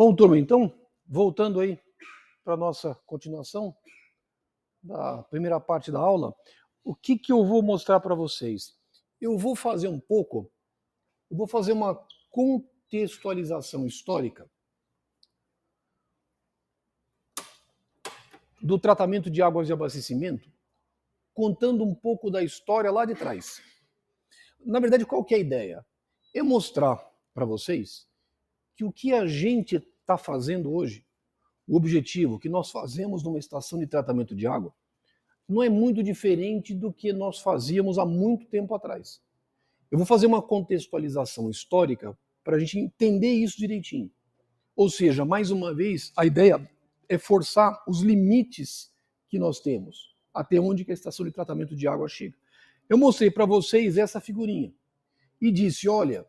Bom, turma, então, voltando aí para a nossa continuação da primeira parte da aula, o que eu vou mostrar para vocês? Eu vou fazer uma contextualização histórica do tratamento de águas de abastecimento, contando um pouco da história lá de trás. Na verdade, qual que é a ideia? É mostrar para vocês que o que a gente está fazendo hoje, o objetivo que nós fazemos numa estação de tratamento de água, não é muito diferente do que nós fazíamos há muito tempo atrás. Eu vou fazer uma contextualização histórica para a gente entender isso direitinho. Ou seja, mais uma vez, a ideia é forçar os limites que nós temos, até onde que a estação de tratamento de água chega. Eu mostrei para vocês essa figurinha e disse, olha,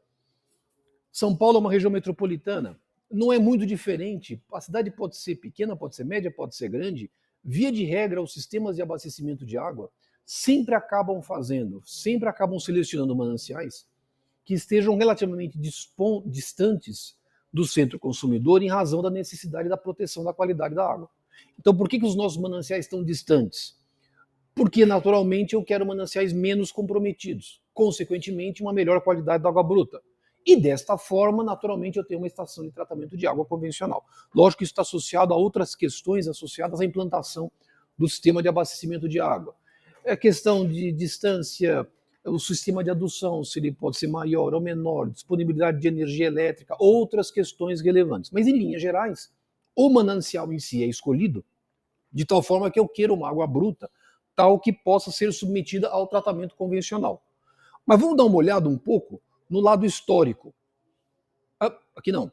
São Paulo é uma região metropolitana, não é muito diferente, a cidade pode ser pequena, pode ser média, pode ser grande, via de regra, os sistemas de abastecimento de água sempre acabam selecionando mananciais que estejam relativamente distantes do centro consumidor em razão da necessidade da proteção da qualidade da água. Então, por que os nossos mananciais estão distantes? Porque, naturalmente, eu quero mananciais menos comprometidos, consequentemente, uma melhor qualidade da água bruta. E desta forma, naturalmente, eu tenho uma estação de tratamento de água convencional. Lógico que isso está associado a outras questões associadas à implantação do sistema de abastecimento de água. É questão de distância, o sistema de adução, se ele pode ser maior ou menor, disponibilidade de energia elétrica, outras questões relevantes. Mas, em linhas gerais, o manancial em si é escolhido de tal forma que eu queira uma água bruta, tal que possa ser submetida ao tratamento convencional. Mas vamos dar uma olhada um pouco no lado histórico. Aqui não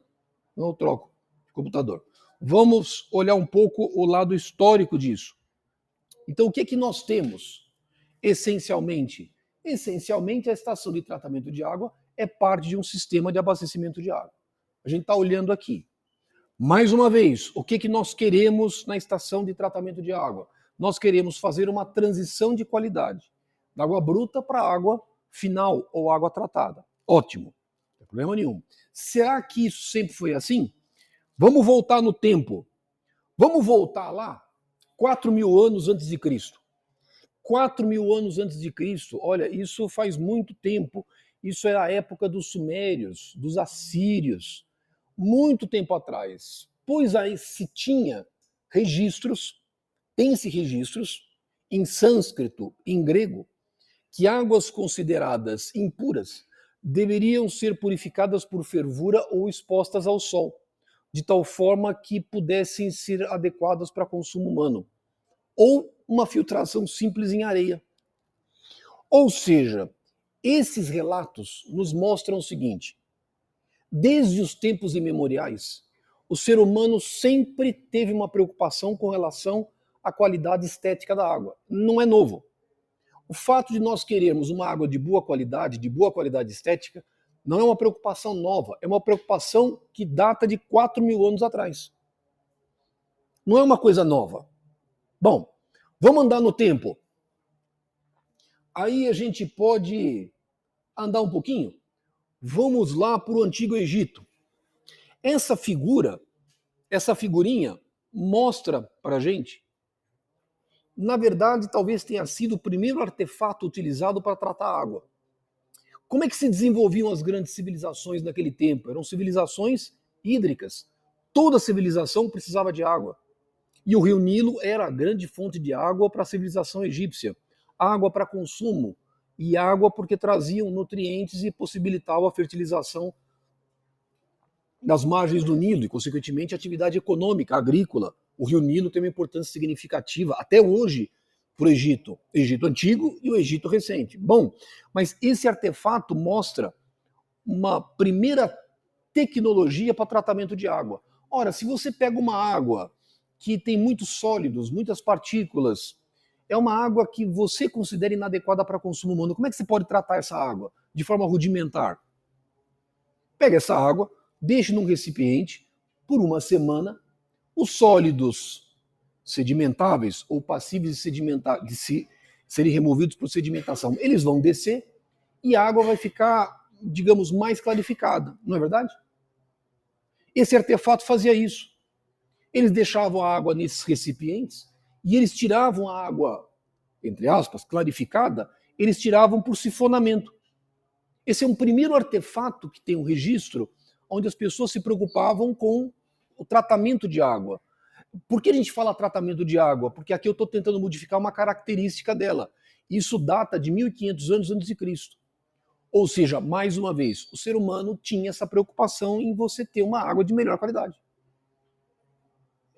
eu troco de computador. Vamos olhar um pouco o lado histórico disso. Então, o que nós temos, essencialmente? Essencialmente, a estação de tratamento de água é parte de um sistema de abastecimento de água. A gente está olhando aqui. Mais uma vez, o que nós queremos na estação de tratamento de água? Nós queremos fazer uma transição de qualidade, da água bruta para a água final ou água tratada. Ótimo, não tem problema nenhum. Será que isso sempre foi assim? Vamos voltar no tempo. Vamos voltar lá 4.000 anos antes de Cristo. 4.000 anos antes de Cristo, olha, isso faz muito tempo. Isso é a época dos sumérios, dos assírios, muito tempo atrás. Pois aí se tinha registros, tem-se registros em sânscrito, em grego, que águas consideradas impuras deveriam ser purificadas por fervura ou expostas ao sol, de tal forma que pudessem ser adequadas para consumo humano, ou uma filtração simples em areia. Ou seja, esses relatos nos mostram o seguinte: desde os tempos imemoriais, o ser humano sempre teve uma preocupação com relação à qualidade estética da água. Não é novo. O fato de nós querermos uma água de boa qualidade estética, não é uma preocupação nova, é uma preocupação que data de 4.000 anos atrás. Não é uma coisa nova. Bom, vamos andar no tempo. Aí a gente pode andar um pouquinho. Vamos lá para o Antigo Egito. Essa figurinha, mostra para a gente, na verdade, talvez tenha sido o primeiro artefato utilizado para tratar água. Como é que se desenvolviam as grandes civilizações naquele tempo? Eram civilizações hídricas. Toda civilização precisava de água. E o rio Nilo era a grande fonte de água para a civilização egípcia. Água para consumo e água porque traziam nutrientes e possibilitavam a fertilização das margens do Nilo e, consequentemente, a atividade econômica, agrícola. O rio Nilo tem uma importância significativa até hoje para o Egito Antigo e o Egito recente. Bom, mas esse artefato mostra uma primeira tecnologia para tratamento de água. Ora, se você pega uma água que tem muitos sólidos, muitas partículas, é uma água que você considera inadequada para consumo humano, como é que você pode tratar essa água de forma rudimentar? Pega essa água, deixe num recipiente por uma semana, os sólidos sedimentáveis ou passíveis de serem removidos por sedimentação, eles vão descer e a água vai ficar, digamos, mais clarificada, não é verdade? Esse artefato fazia isso. Eles deixavam a água nesses recipientes e eles tiravam a água, entre aspas, clarificada, eles tiravam por sifonamento. Esse é um primeiro artefato que tem um registro onde as pessoas se preocupavam com o tratamento de água. Por que a gente fala tratamento de água? Porque aqui eu estou tentando modificar uma característica dela. Isso data de 1500 anos antes de Cristo. Ou seja, mais uma vez, o ser humano tinha essa preocupação em você ter uma água de melhor qualidade.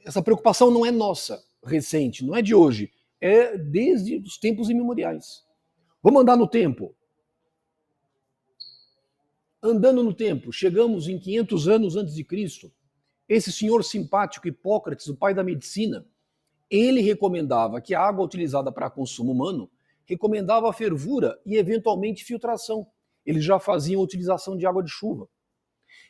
Essa preocupação não é nossa, recente, não é de hoje, é desde os tempos imemoriais. Vamos andar no tempo. Andando no tempo, chegamos em 500 anos antes de Cristo. Esse senhor simpático Hipócrates, o pai da medicina, ele recomendava que a água utilizada para consumo humano recomendava a fervura e eventualmente filtração. Eles já faziam a utilização de água de chuva.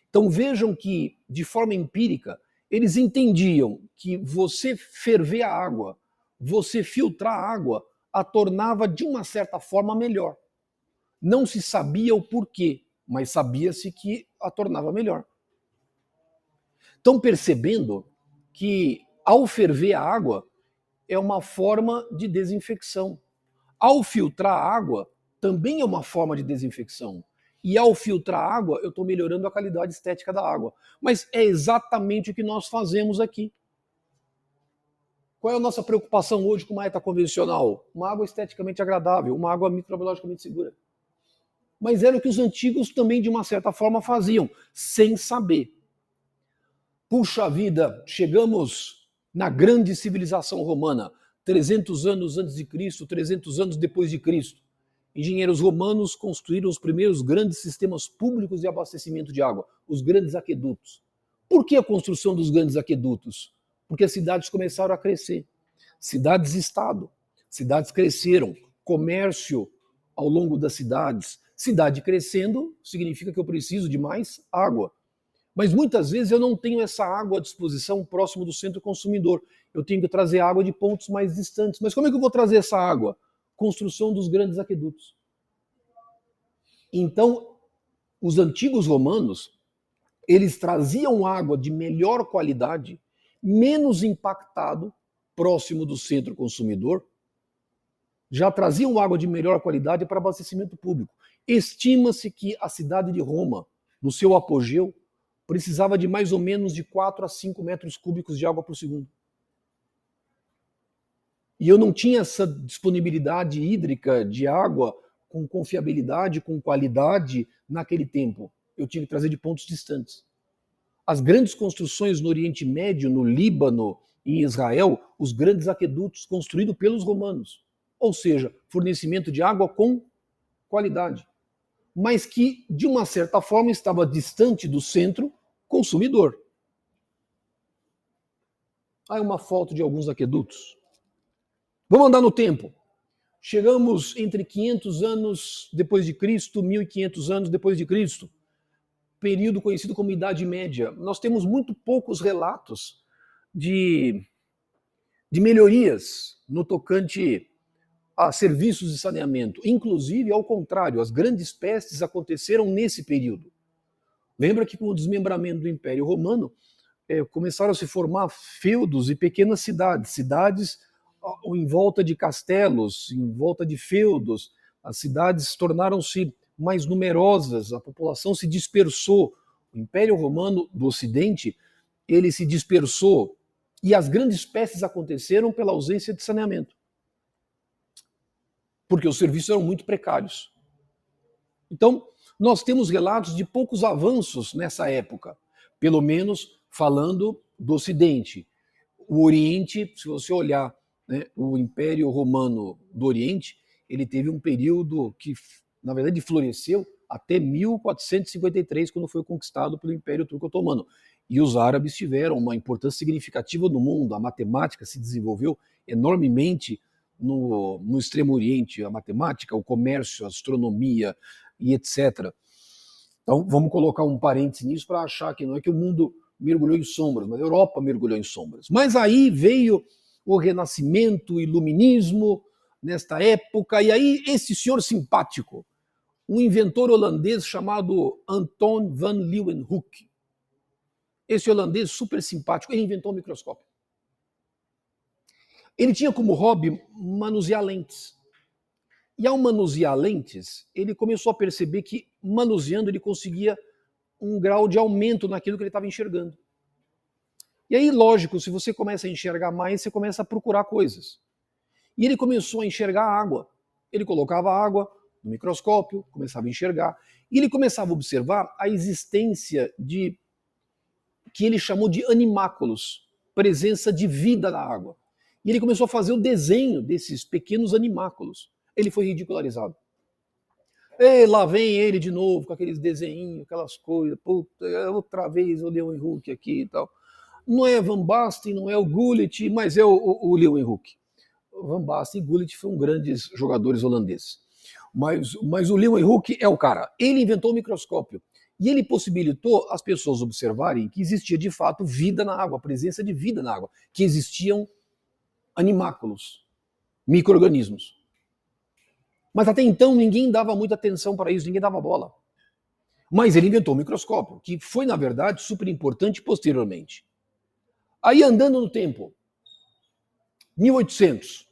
Então vejam que, de forma empírica, eles entendiam que você ferver a água, você filtrar a água, a tornava de uma certa forma melhor. Não se sabia o porquê, mas sabia-se que a tornava melhor. Estão percebendo que ao ferver a água é uma forma de desinfecção. Ao filtrar a água também é uma forma de desinfecção. E ao filtrar a água, eu estou melhorando a qualidade estética da água. Mas é exatamente o que nós fazemos aqui. Qual é a nossa preocupação hoje com uma ETA convencional? Uma água esteticamente agradável, uma água microbiologicamente segura. Mas era o que os antigos também, de uma certa forma, faziam, sem saber. Puxa vida, chegamos na grande civilização romana, 300 anos antes de Cristo, 300 anos depois de Cristo. Engenheiros romanos construíram os primeiros grandes sistemas públicos de abastecimento de água, os grandes aquedutos. Por que a construção dos grandes aquedutos? Porque as cidades começaram a crescer. Cidades-estado. Cidades cresceram. Comércio ao longo das cidades. Cidade crescendo significa que eu preciso de mais água. Mas muitas vezes eu não tenho essa água à disposição próximo do centro consumidor. Eu tenho que trazer água de pontos mais distantes. Mas como é que eu vou trazer essa água? Construção dos grandes aquedutos. Então, os antigos romanos, eles traziam água de melhor qualidade, menos impactado, próximo do centro consumidor, já traziam água de melhor qualidade para abastecimento público. Estima-se que a cidade de Roma, no seu apogeu, precisava de mais ou menos de 4 a 5 metros cúbicos de água por segundo. E eu não tinha essa disponibilidade hídrica de água com confiabilidade, com qualidade naquele tempo. Eu tinha que trazer de pontos distantes. As grandes construções no Oriente Médio, no Líbano, em Israel, os grandes aquedutos construídos pelos romanos. Ou seja, fornecimento de água com qualidade. Mas que, de uma certa forma, estava distante do centro consumidor. Aí uma foto de alguns aquedutos. Vamos andar no tempo. Chegamos entre 500 anos depois de Cristo, 1500 anos depois de Cristo. Período conhecido como Idade Média. Nós temos muito poucos relatos de melhorias no tocante a serviços de saneamento. Inclusive, ao contrário, as grandes pestes aconteceram nesse período. Lembra que com o desmembramento do Império Romano, começaram a se formar feudos e pequenas cidades em volta de castelos, em volta de feudos. As cidades tornaram-se mais numerosas, a população se dispersou. O Império Romano do Ocidente, ele se dispersou e as grandes pestes aconteceram pela ausência de saneamento. Porque os serviços eram muito precários. Então, nós temos relatos de poucos avanços nessa época, pelo menos falando do Ocidente. O Oriente, se você olhar, né, o Império Romano do Oriente, ele teve um período que, na verdade, floresceu até 1453, quando foi conquistado pelo Império Turco Otomano. E os árabes tiveram uma importância significativa no mundo, a matemática se desenvolveu enormemente no Extremo Oriente, a matemática, o comércio, a astronomia e etc. Então, vamos colocar um parênteses nisso para achar que não é que o mundo mergulhou em sombras, mas a Europa mergulhou em sombras. Mas aí veio o Renascimento, o Iluminismo, nesta época, e aí esse senhor simpático, um inventor holandês chamado Anton van Leeuwenhoek, esse holandês super simpático, ele inventou o microscópio. Ele tinha como hobby manusear lentes. E ao manusear lentes, ele começou a perceber que, manuseando, ele conseguia um grau de aumento naquilo que ele estava enxergando. E aí, lógico, se você começa a enxergar mais, você começa a procurar coisas. E ele começou a enxergar água. Ele colocava água no microscópio, começava a enxergar, e ele começava a observar a existência de, que ele chamou de animáculos, presença de vida na água. E ele começou a fazer o desenho desses pequenos animáculos. Ele foi ridicularizado. E lá vem ele de novo com aqueles desenhinhos, aquelas coisas, puta, outra vez o Leeuwenhoek aqui e tal. Não é Van Basten, não é o Gullit, mas é o Leeuwenhoek. Van Basten e Gullit foram grandes jogadores holandeses. Mas o Leeuwenhoek é o cara. Ele inventou o microscópio. E ele possibilitou as pessoas observarem que existia de fato vida na água, a presença de vida na água, que existiam animáculos, micro-organismos. Mas até então ninguém dava muita atenção para isso, ninguém dava bola. Mas ele inventou o microscópio, que foi, na verdade, super importante posteriormente. Aí, andando no tempo, 1800.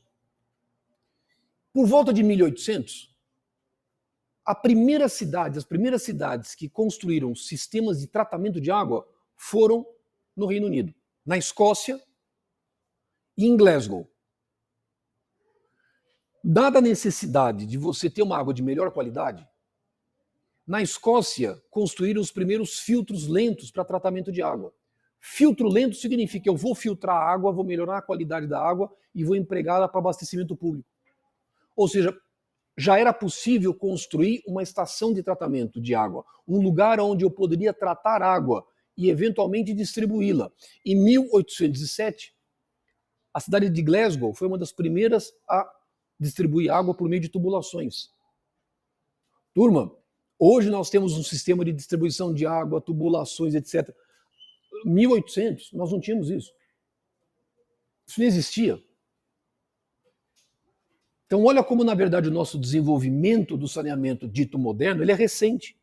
Por volta de 1800, as primeiras cidades que construíram sistemas de tratamento de água foram no Reino Unido, na Escócia e em Glasgow. Dada a necessidade de você ter uma água de melhor qualidade, na Escócia construíram os primeiros filtros lentos para tratamento de água. Filtro lento significa que eu vou filtrar a água, vou melhorar a qualidade da água e vou empregá-la para abastecimento público. Ou seja, já era possível construir uma estação de tratamento de água, um lugar onde eu poderia tratar água e eventualmente distribuí-la. Em 1807, a cidade de Glasgow foi uma das primeiras a distribuir água por meio de tubulações. Turma, hoje nós temos um sistema de distribuição de água, tubulações, etc. 1800, nós não tínhamos isso. Isso não existia. Então, olha como, na verdade, o nosso desenvolvimento do saneamento dito moderno, ele é recente.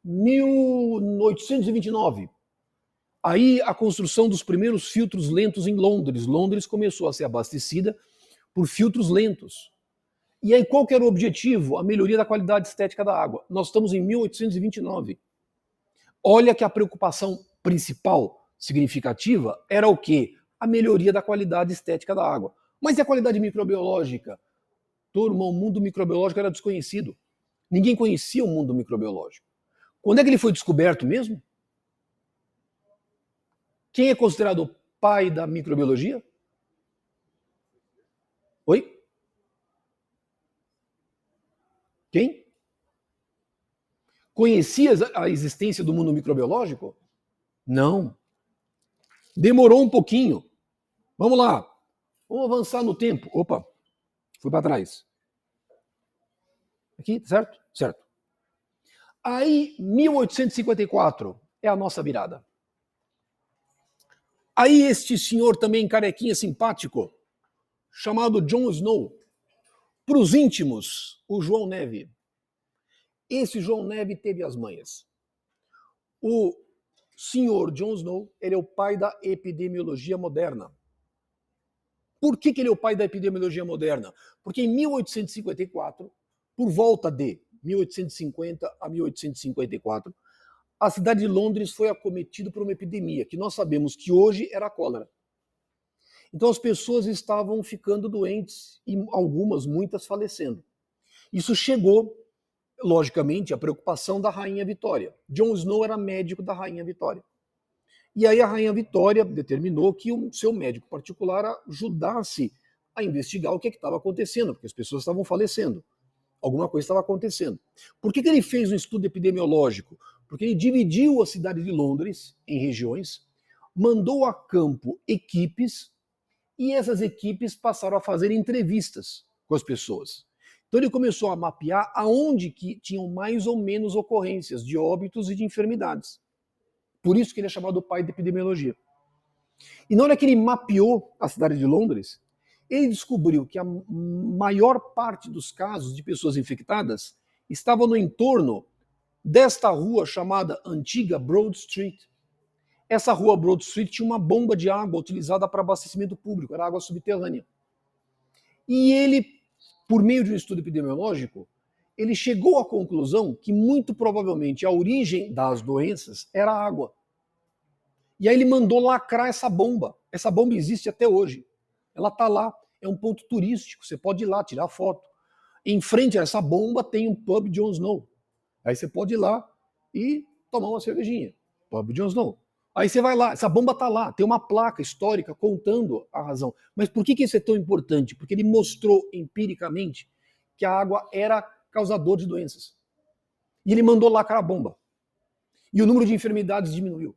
1829. Aí, a construção dos primeiros filtros lentos em Londres. Londres começou a ser abastecida por filtros lentos. E aí, qual que era o objetivo? A melhoria da qualidade estética da água. Nós estamos em 1829. Olha que a preocupação principal, significativa, era o quê? A melhoria da qualidade estética da água. Mas e a qualidade microbiológica? Turma, o mundo microbiológico era desconhecido. Ninguém conhecia o mundo microbiológico. Quando é que ele foi descoberto mesmo? Quem é considerado o pai da microbiologia? Oi? Quem? Conhecias a existência do mundo microbiológico? Não. Demorou um pouquinho. Vamos lá. Vamos avançar no tempo. Opa, fui para trás. Aqui, certo? Certo. Aí, 1854 é a nossa virada. Aí este senhor também carequinha simpático, chamado John Snow, para os íntimos, o João Neve. Esse João Neve teve as manhas. O senhor John Snow, ele é o pai da epidemiologia moderna. Por que ele é o pai da epidemiologia moderna? Porque em 1854, por volta de 1850 a 1854, a cidade de Londres foi acometida por uma epidemia, que nós sabemos que hoje era a cólera. Então as pessoas estavam ficando doentes e algumas, muitas, falecendo. Isso chegou, logicamente, à preocupação da Rainha Vitória. John Snow era médico da Rainha Vitória. E aí a Rainha Vitória determinou que o seu médico particular ajudasse a investigar o que estava acontecendo, porque as pessoas estavam falecendo. Alguma coisa estava acontecendo. Por que ele fez um estudo epidemiológico? Porque ele dividiu a cidade de Londres em regiões, mandou a campo equipes, e essas equipes passaram a fazer entrevistas com as pessoas. Então ele começou a mapear aonde que tinham mais ou menos ocorrências de óbitos e de enfermidades. Por isso que ele é chamado pai da epidemiologia. E na hora que ele mapeou a cidade de Londres, ele descobriu que a maior parte dos casos de pessoas infectadas estavam no entorno desta rua chamada Antiga Broad Street. essa rua Broad Street tinha uma bomba de água utilizada para abastecimento público, era água subterrânea. E ele, por meio de um estudo epidemiológico, ele chegou à conclusão que muito provavelmente a origem das doenças era a água. E aí ele mandou lacrar essa bomba. Essa bomba existe até hoje. Ela está lá, é um ponto turístico, você pode ir lá tirar foto. Em frente a essa bomba tem um pub John Snow. Aí você pode ir lá e tomar uma cervejinha. Pub John Snow. Aí você vai lá, essa bomba está lá, tem uma placa histórica contando a razão. Mas por que isso é tão importante? Porque ele mostrou empiricamente que a água era causador de doenças. E ele mandou lacrar a bomba. E o número de enfermidades diminuiu.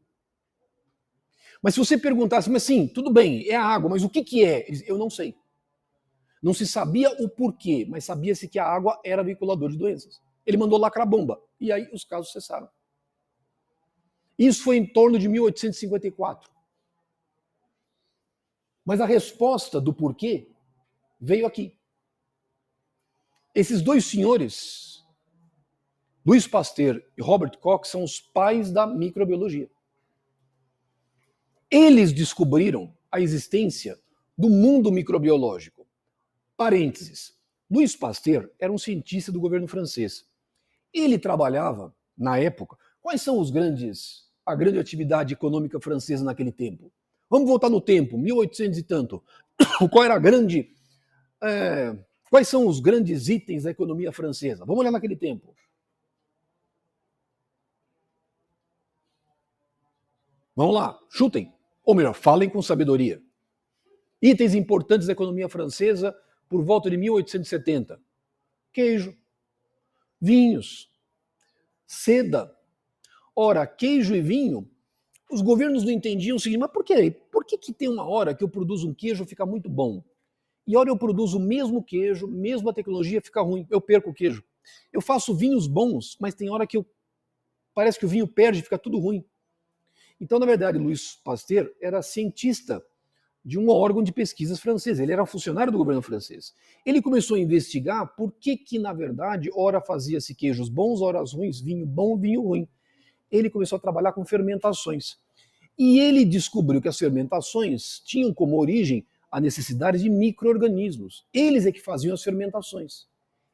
Mas se você perguntasse, mas sim, tudo bem, é a água, mas o que é? Eu não sei. Não se sabia o porquê, mas sabia-se que a água era veiculador de doenças. Ele mandou lacrar a bomba. E aí os casos cessaram. Isso foi em torno de 1854. Mas a resposta do porquê veio aqui. Esses dois senhores, Louis Pasteur e Robert Koch, são os pais da microbiologia. Eles descobriram a existência do mundo microbiológico. Parênteses. Louis Pasteur era um cientista do governo francês. Ele trabalhava, na época, quais são a grande atividade econômica francesa naquele tempo? Vamos voltar no tempo, 1800 e tanto. Qual era a grande... quais são os grandes itens da economia francesa? Vamos olhar naquele tempo. Vamos lá, chutem. Ou melhor, falem com sabedoria. Itens importantes da economia francesa por volta de 1870. Queijo, vinhos, seda. Ora, queijo e vinho, os governos não entendiam o seguinte, mas por quê? Por que tem uma hora que eu produzo um queijo e fica muito bom? E hora eu produzo o mesmo queijo, mesma tecnologia, fica ruim, eu perco o queijo. Eu faço vinhos bons, mas tem hora que parece que o vinho perde e fica tudo ruim. Então, na verdade, Louis Pasteur era cientista de um órgão de pesquisas francês. Ele era funcionário do governo francês. Ele começou a investigar por que na verdade, ora fazia-se queijos bons, horas ruins, vinho bom, vinho ruim. Ele começou a trabalhar com fermentações. E ele descobriu que as fermentações tinham como origem a necessidade de micro-organismos. Eles é que faziam as fermentações.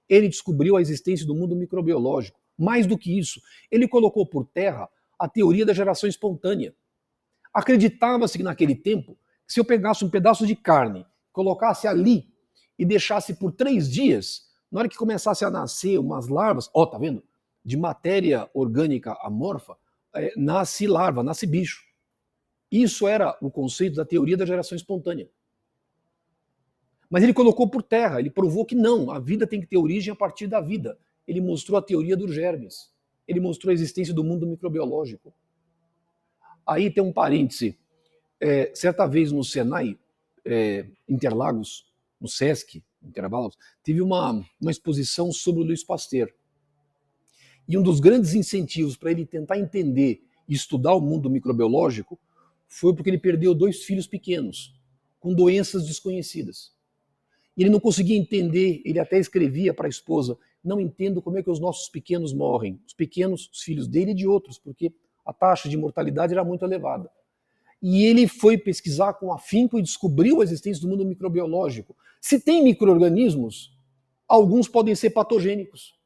Ele descobriu a existência do mundo microbiológico. Mais do que isso, ele colocou por terra a teoria da geração espontânea. Acreditava-se que naquele tempo, se eu pegasse um pedaço de carne, colocasse ali e deixasse por 3 dias, na hora que começasse a nascer umas larvas, ó, tá vendo? De matéria orgânica amorfa, nasce larva, nasce bicho. Isso era o conceito da teoria da geração espontânea. Mas ele colocou por terra, ele provou que não, a vida tem que ter origem a partir da vida. Ele mostrou a teoria dos germes. Ele mostrou a existência do mundo microbiológico. Aí tem um parêntese. Certa vez no Senai, Interlagos, no Sesc, Interlagos, teve uma exposição sobre o Louis Pasteur. E um dos grandes incentivos para ele tentar entender e estudar o mundo microbiológico foi porque ele perdeu 2 filhos pequenos, com doenças desconhecidas. E ele não conseguia entender, ele até escrevia para a esposa, não entendo como é que os nossos pequenos morrem, os filhos dele e de outros, porque a taxa de mortalidade era muito elevada. E ele foi pesquisar com afinco e descobriu a existência do mundo microbiológico. Se tem micro-organismos, alguns podem ser patogênicos.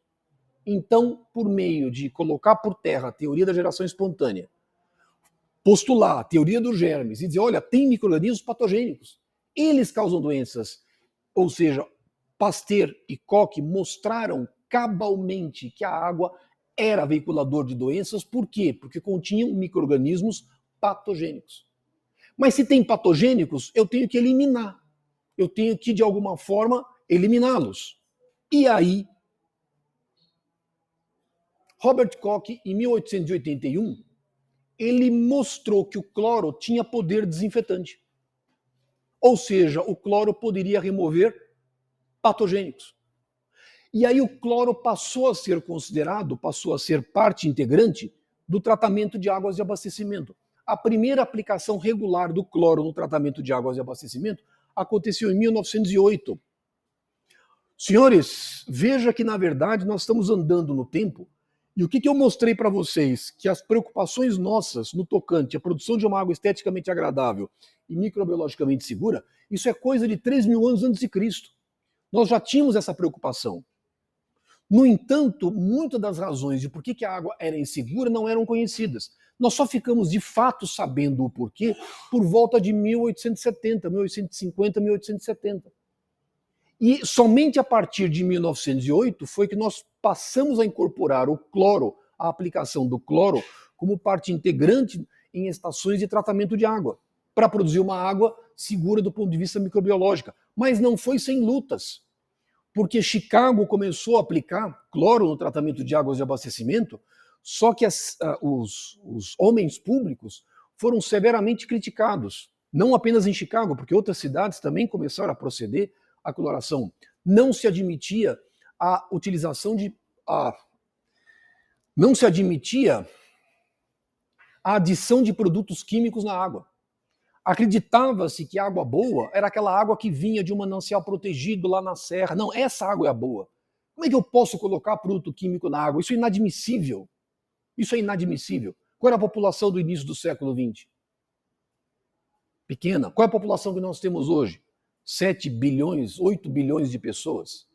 Então, por meio de colocar por terra a teoria da geração espontânea, postular a teoria dos germes e dizer, olha, tem micro-organismos patogênicos, eles causam doenças. Ou seja, Pasteur e Koch mostraram cabalmente que a água era veiculador de doenças. Por quê? Porque continham micro-organismos patogênicos. Mas se tem patogênicos, eu tenho que eliminar. Eu tenho que, de alguma forma, eliminá-los. E aí, Robert Koch, em 1881, ele mostrou que o cloro tinha poder desinfetante. Ou seja, o cloro poderia remover patogênicos. E aí o cloro passou a ser considerado, passou a ser parte integrante do tratamento de águas de abastecimento. A primeira aplicação regular do cloro no tratamento de águas de abastecimento aconteceu em 1908. Senhores, veja que na verdade nós estamos andando no tempo E o que eu mostrei para vocês? Que as preocupações nossas no tocante à produção de uma água esteticamente agradável e microbiologicamente segura, isso é coisa de 3.000 anos antes de Cristo. Nós já tínhamos essa preocupação. No entanto, muitas das razões de por que a água era insegura não eram conhecidas. Nós só ficamos de fato sabendo o porquê por volta de 1870, 1850, 1870. E somente a partir de 1908 foi que nós passamos a incorporar o cloro, a aplicação do cloro, como parte integrante em estações de tratamento de água, para produzir uma água segura do ponto de vista microbiológico. Mas não foi sem lutas, porque Chicago começou a aplicar cloro no tratamento de águas de abastecimento, só que os homens públicos foram severamente criticados, não apenas em Chicago, porque outras cidades também começaram a proceder à cloração. Não se admitia a utilização de... não se admitia a adição de produtos químicos na água. Acreditava-se que a água boa era aquela água que vinha de um manancial protegido lá na serra. Não, essa água é a boa. Como é que eu posso colocar produto químico na água? Isso é inadmissível. Isso é inadmissível. Qual era a população do início do século XX? Pequena. Qual é a população que nós temos hoje? 7 bilhões, 8 bilhões de pessoas.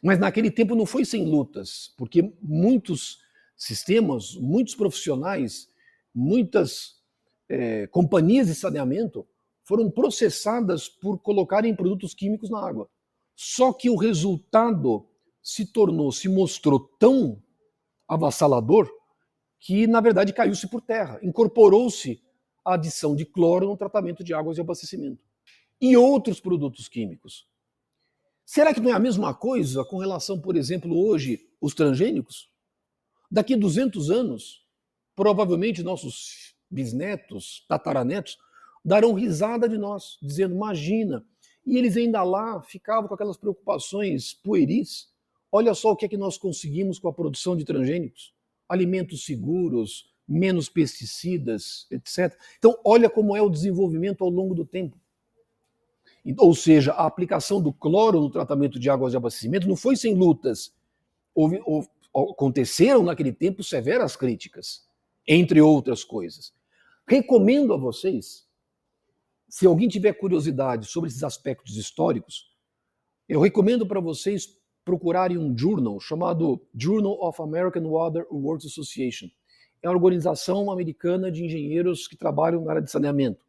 Mas naquele tempo não foi sem lutas, porque muitos sistemas, muitos profissionais, muitas companhias de saneamento foram processadas por colocarem produtos químicos na água. Só que o resultado se mostrou tão avassalador que, na verdade, caiu-se por terra. Incorporou-se a adição de cloro no tratamento de águas de abastecimento. E outros produtos químicos. Será que não é a mesma coisa com relação, por exemplo, hoje, os transgênicos? Daqui a 200 anos, provavelmente nossos bisnetos, tataranetos, darão risada de nós, dizendo, imagina. E eles ainda lá ficavam com aquelas preocupações pueris. Olha só o que é que nós conseguimos com a produção de transgênicos. Alimentos seguros, menos pesticidas, etc. Então, olha como é o desenvolvimento ao longo do tempo. Ou seja, a aplicação do cloro no tratamento de águas de abastecimento não foi sem lutas. Aconteceram naquele tempo severas críticas, entre outras coisas. Recomendo a vocês, se alguém tiver curiosidade sobre esses aspectos históricos, eu recomendo para vocês procurarem um journal chamado Journal of American Water Works Association. É uma organização americana de engenheiros que trabalham na área de saneamento.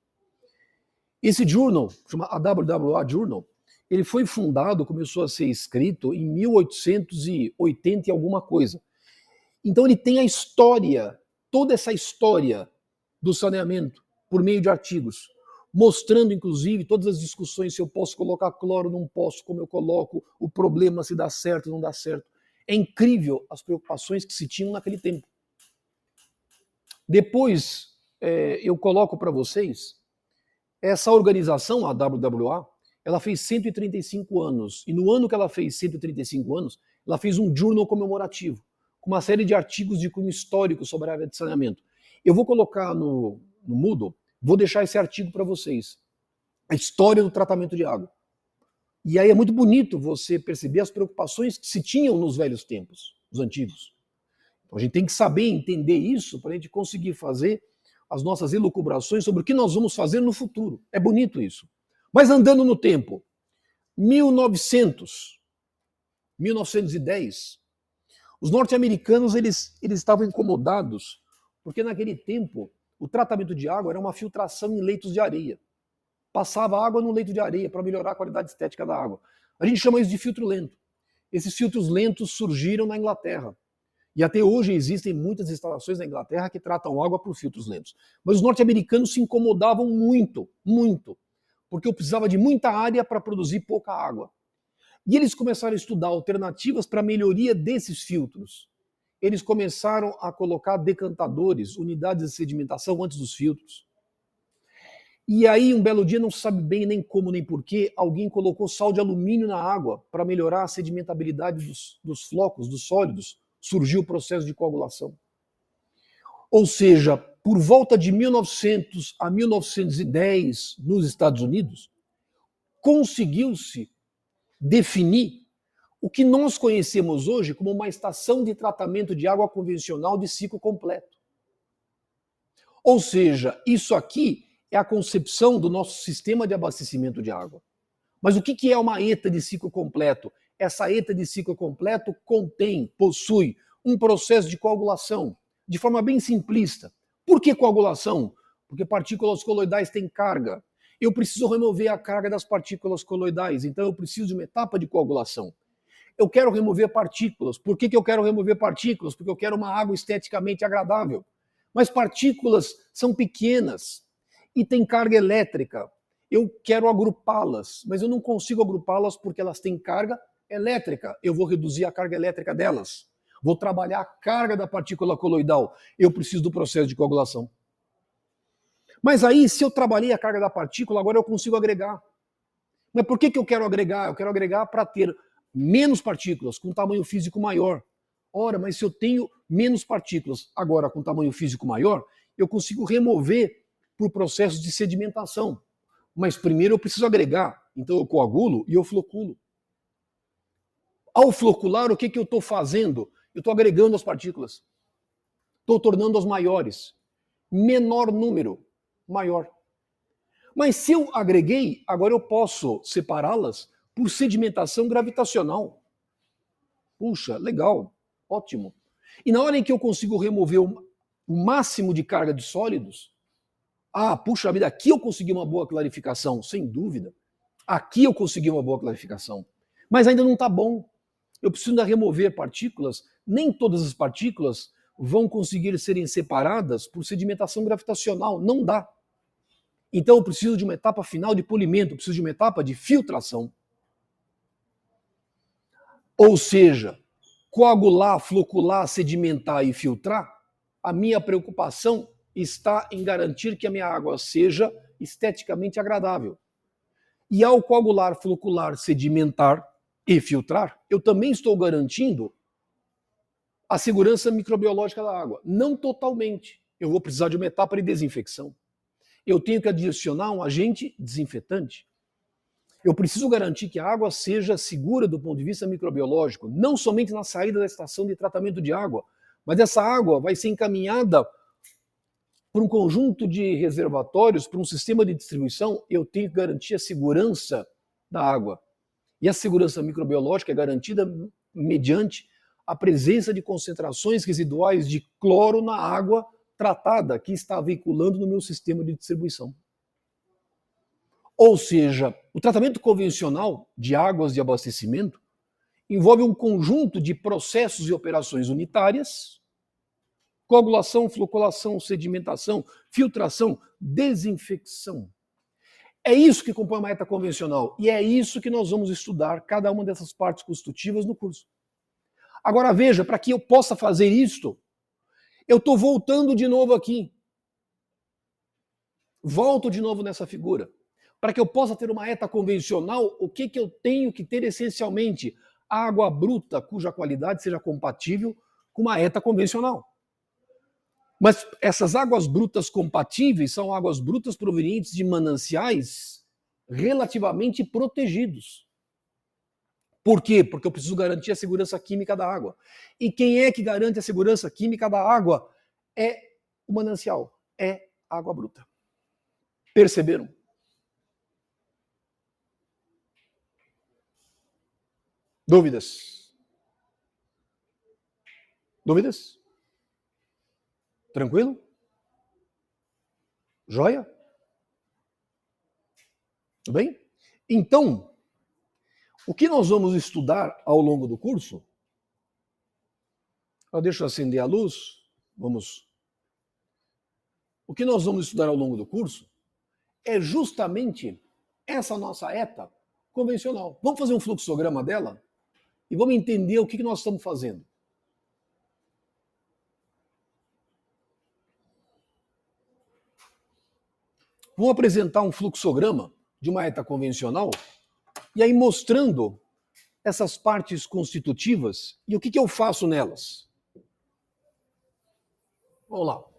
Esse journal, chama AWWA Journal, ele foi fundado, começou a ser escrito em 1880 e alguma coisa. Então ele tem a história, toda essa história do saneamento, por meio de artigos, mostrando inclusive todas as discussões se eu posso colocar cloro, não posso, como eu coloco, o problema se dá certo ou não dá certo. É incrível as preocupações que se tinham naquele tempo. Depois, eu coloco para vocês, essa organização, a WWA, ela fez 135 anos. E no ano que ela fez 135 anos, ela fez um journal comemorativo, com uma série de artigos de cunho histórico sobre a área de saneamento. Eu vou colocar no Moodle, vou deixar esse artigo para vocês. A história do tratamento de água. E aí é muito bonito você perceber as preocupações que se tinham nos velhos tempos, os antigos. Então a gente tem que saber entender isso para a gente conseguir fazer as nossas elucubrações sobre o que nós vamos fazer no futuro. É bonito isso. Mas andando no tempo, 1900, 1910, os norte-americanos eles estavam incomodados porque naquele tempo o tratamento de água era uma filtração em leitos de areia. Passava água no leito de areia para melhorar a qualidade estética da água. A gente chama isso de filtro lento. Esses filtros lentos surgiram na Inglaterra. E até hoje existem muitas instalações na Inglaterra que tratam água por filtros lentos. Mas os norte-americanos se incomodavam muito, muito, porque eu precisava de muita área para produzir pouca água. E eles começaram a estudar alternativas para a melhoria desses filtros. Eles começaram a colocar decantadores, unidades de sedimentação antes dos filtros. E aí, um belo dia, não se sabe bem nem como nem porquê, alguém colocou sal de alumínio na água para melhorar a sedimentabilidade dos flocos, dos sólidos. Surgiu o processo de coagulação. Ou seja, por volta de 1900 a 1910, nos Estados Unidos, conseguiu-se definir o que nós conhecemos hoje como uma estação de tratamento de água convencional de ciclo completo. Ou seja, isso aqui é a concepção do nosso sistema de abastecimento de água. Mas o que é uma ETA de ciclo completo? Essa ETA de ciclo completo possui um processo de coagulação, de forma bem simplista. Por que coagulação? Porque partículas coloidais têm carga. Eu preciso remover a carga das partículas coloidais, então eu preciso de uma etapa de coagulação. Eu quero remover partículas. Por que eu quero remover partículas? Porque eu quero uma água esteticamente agradável. Mas partículas são pequenas e têm carga elétrica. Eu quero agrupá-las, mas eu não consigo agrupá-las porque elas têm carga elétrica. Eu vou reduzir a carga elétrica delas. Vou trabalhar a carga da partícula coloidal. Eu preciso do processo de coagulação. Mas aí, se eu trabalhei a carga da partícula, agora eu consigo agregar. Mas por que eu quero agregar? Eu quero agregar para ter menos partículas, com tamanho físico maior. Ora, mas se eu tenho menos partículas, agora com tamanho físico maior, eu consigo remover por processos de sedimentação. Mas primeiro eu preciso agregar. Então eu coagulo e eu floculo. Ao flocular, o que eu estou fazendo? Eu estou agregando as partículas. Estou tornando-as maiores. Menor número, maior. Mas se eu agreguei, agora eu posso separá-las por sedimentação gravitacional. Puxa, legal, ótimo. E na hora em que eu consigo remover o máximo de carga de sólidos, puxa vida, aqui eu consegui uma boa clarificação, sem dúvida. Aqui eu consegui uma boa clarificação. Mas ainda não está bom. Eu preciso ainda remover partículas. Nem todas as partículas vão conseguir serem separadas por sedimentação gravitacional. Não dá. Então eu preciso de uma etapa final de polimento, eu preciso de uma etapa de filtração. Ou seja, coagular, flocular, sedimentar e filtrar, a minha preocupação está em garantir que a minha água seja esteticamente agradável. E ao coagular, flocular, sedimentar e filtrar, eu também estou garantindo a segurança microbiológica da água. Não totalmente. Eu vou precisar de uma etapa de desinfecção. Eu tenho que adicionar um agente desinfetante. Eu preciso garantir que a água seja segura do ponto de vista microbiológico, não somente na saída da estação de tratamento de água, mas essa água vai ser encaminhada por um conjunto de reservatórios, por um sistema de distribuição. Eu tenho que garantir a segurança da água. E a segurança microbiológica é garantida mediante a presença de concentrações residuais de cloro na água tratada que está veiculando no meu sistema de distribuição. Ou seja, o tratamento convencional de águas de abastecimento envolve um conjunto de processos e operações unitárias: coagulação, floculação, sedimentação, filtração, desinfecção. É isso que compõe uma ETA convencional e é isso que nós vamos estudar, cada uma dessas partes constitutivas no curso. Agora veja, para que eu possa fazer isto, eu estou voltando de novo aqui. Volto de novo nessa figura. Para que eu possa ter uma ETA convencional, o que eu tenho que ter essencialmente? Água bruta cuja qualidade seja compatível com uma ETA convencional. Mas essas águas brutas compatíveis são águas brutas provenientes de mananciais relativamente protegidos. Por quê? Porque eu preciso garantir a segurança química da água. E quem é que garante a segurança química da água? É o manancial, é água bruta. Perceberam? Dúvidas? Dúvidas? Tranquilo? Joia? Tudo bem? Então, o que nós vamos estudar ao longo do curso? Deixa eu acender a luz. Vamos. O que nós vamos estudar ao longo do curso é justamente essa nossa ETA convencional. Vamos fazer um fluxograma dela e vamos entender o que nós estamos fazendo. Vou apresentar um fluxograma de uma ETA convencional e aí mostrando essas partes constitutivas e o que eu faço nelas. Vamos lá.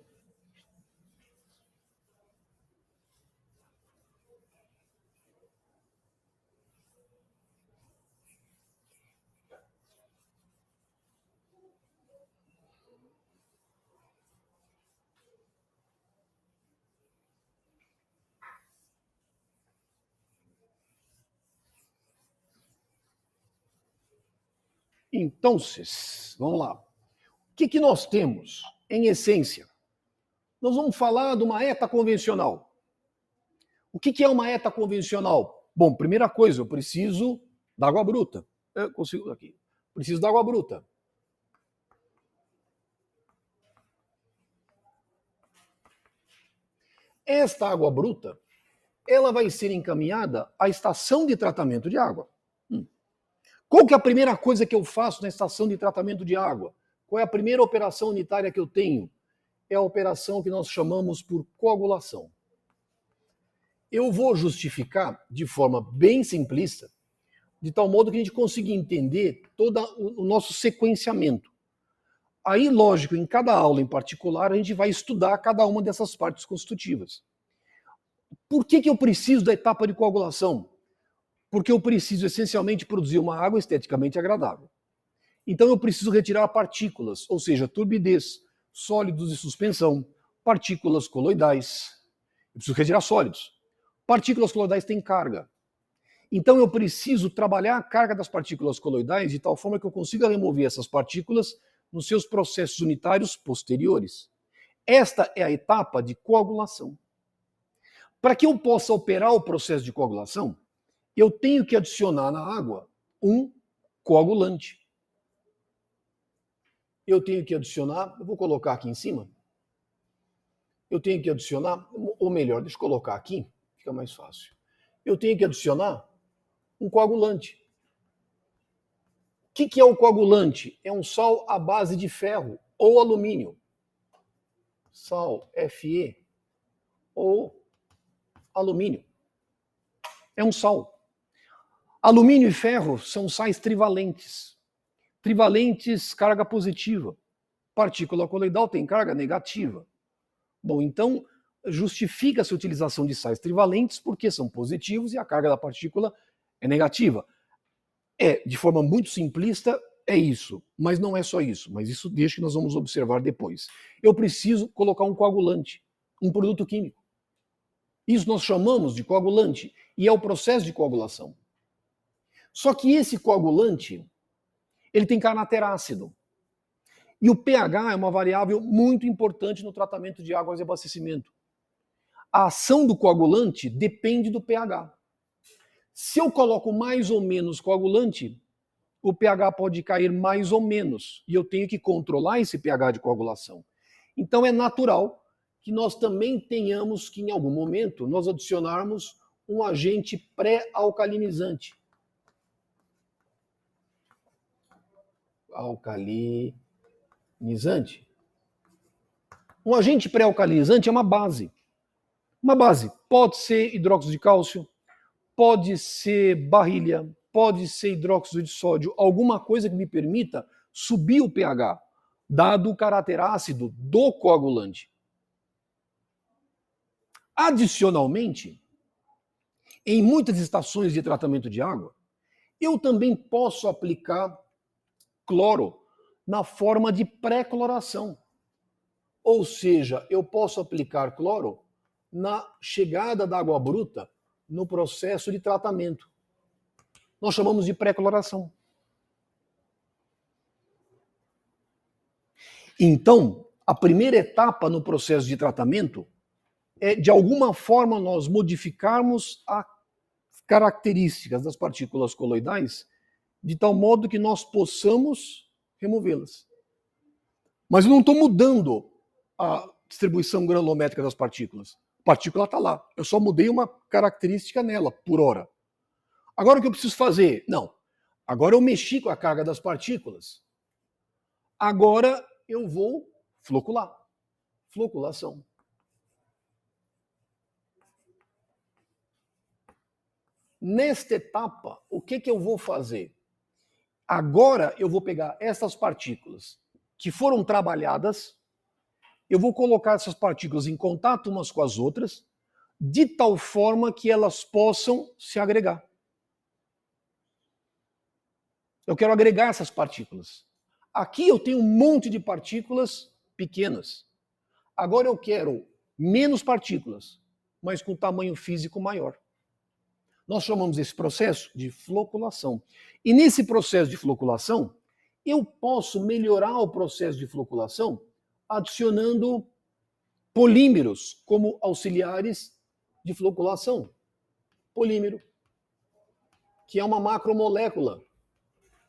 Então, vamos lá. O que nós temos, em essência? Nós vamos falar de uma ETA convencional. O que é uma ETA convencional? Bom, primeira coisa, eu preciso da água bruta. Eu consigo aqui. Preciso da água bruta. Esta água bruta, ela vai ser encaminhada à estação de tratamento de água. Qual que é a primeira coisa que eu faço na estação de tratamento de água? Qual é a primeira operação unitária que eu tenho? É a operação que nós chamamos por coagulação. Eu vou justificar de forma bem simplista, de tal modo que a gente consiga entender todo o nosso sequenciamento. Aí, lógico, em cada aula em particular, a gente vai estudar cada uma dessas partes constitutivas. Por que eu preciso da etapa de coagulação? Porque eu preciso essencialmente produzir uma água esteticamente agradável. Então eu preciso retirar partículas, ou seja, turbidez, sólidos de suspensão, partículas coloidais. Eu preciso retirar sólidos. Partículas coloidais têm carga. Então eu preciso trabalhar a carga das partículas coloidais de tal forma que eu consiga remover essas partículas nos seus processos unitários posteriores. Esta é a etapa de coagulação. Para que eu possa operar o processo de coagulação, eu tenho que adicionar na água um coagulante. Eu tenho que adicionar, eu vou colocar aqui em cima, eu tenho que adicionar, ou melhor, deixa eu colocar aqui, fica mais fácil. Eu tenho que adicionar um coagulante. O que é o coagulante? É um sal à base de ferro ou alumínio. Sal Fe ou alumínio. É um sal. Alumínio e ferro são sais trivalentes. Trivalentes, carga positiva. Partícula coloidal tem carga negativa. Bom, então justifica-se a utilização de sais trivalentes porque são positivos e a carga da partícula é negativa. De forma muito simplista, é isso. Mas não é só isso. Mas isso deixa que nós vamos observar depois. Eu preciso colocar um coagulante, um produto químico. Isso nós chamamos de coagulante e é o processo de coagulação. Só que esse coagulante, ele tem caráter ácido. E o pH é uma variável muito importante no tratamento de águas de abastecimento. A ação do coagulante depende do pH. Se eu coloco mais ou menos coagulante, o pH pode cair mais ou menos. E eu tenho que controlar esse pH de coagulação. Então é natural que nós também tenhamos que, em algum momento, nós adicionarmos um agente pré-alcalinizante. Alcalinizante. Um agente pré-alcalinizante é uma base. Uma base pode ser hidróxido de cálcio, pode ser barrilha, pode ser hidróxido de sódio, alguma coisa que me permita subir o pH, dado o caráter ácido do coagulante. Adicionalmente, em muitas estações de tratamento de água, eu também posso aplicar cloro na forma de pré-cloração. Ou seja, eu posso aplicar cloro na chegada da água bruta no processo de tratamento. Nós chamamos de pré-cloração. Então, a primeira etapa no processo de tratamento é, de alguma forma, nós modificarmos as características das partículas coloidais de tal modo que nós possamos removê-las. Mas eu não estou mudando a distribuição granulométrica das partículas. A partícula está lá. Eu só mudei uma característica nela, por hora. Agora o que eu preciso fazer? Não. Agora eu mexi com a carga das partículas. Agora eu vou flocular. Floculação. Nesta etapa, o que eu vou fazer? Agora eu vou pegar essas partículas que foram trabalhadas, eu vou colocar essas partículas em contato umas com as outras, de tal forma que elas possam se agregar. Eu quero agregar essas partículas. Aqui eu tenho um monte de partículas pequenas. Agora eu quero menos partículas, mas com tamanho físico maior. Nós chamamos esse processo de floculação. E nesse processo de floculação, Eu posso melhorar o processo de floculação adicionando polímeros como auxiliares de floculação. Polímero, que é uma macromolécula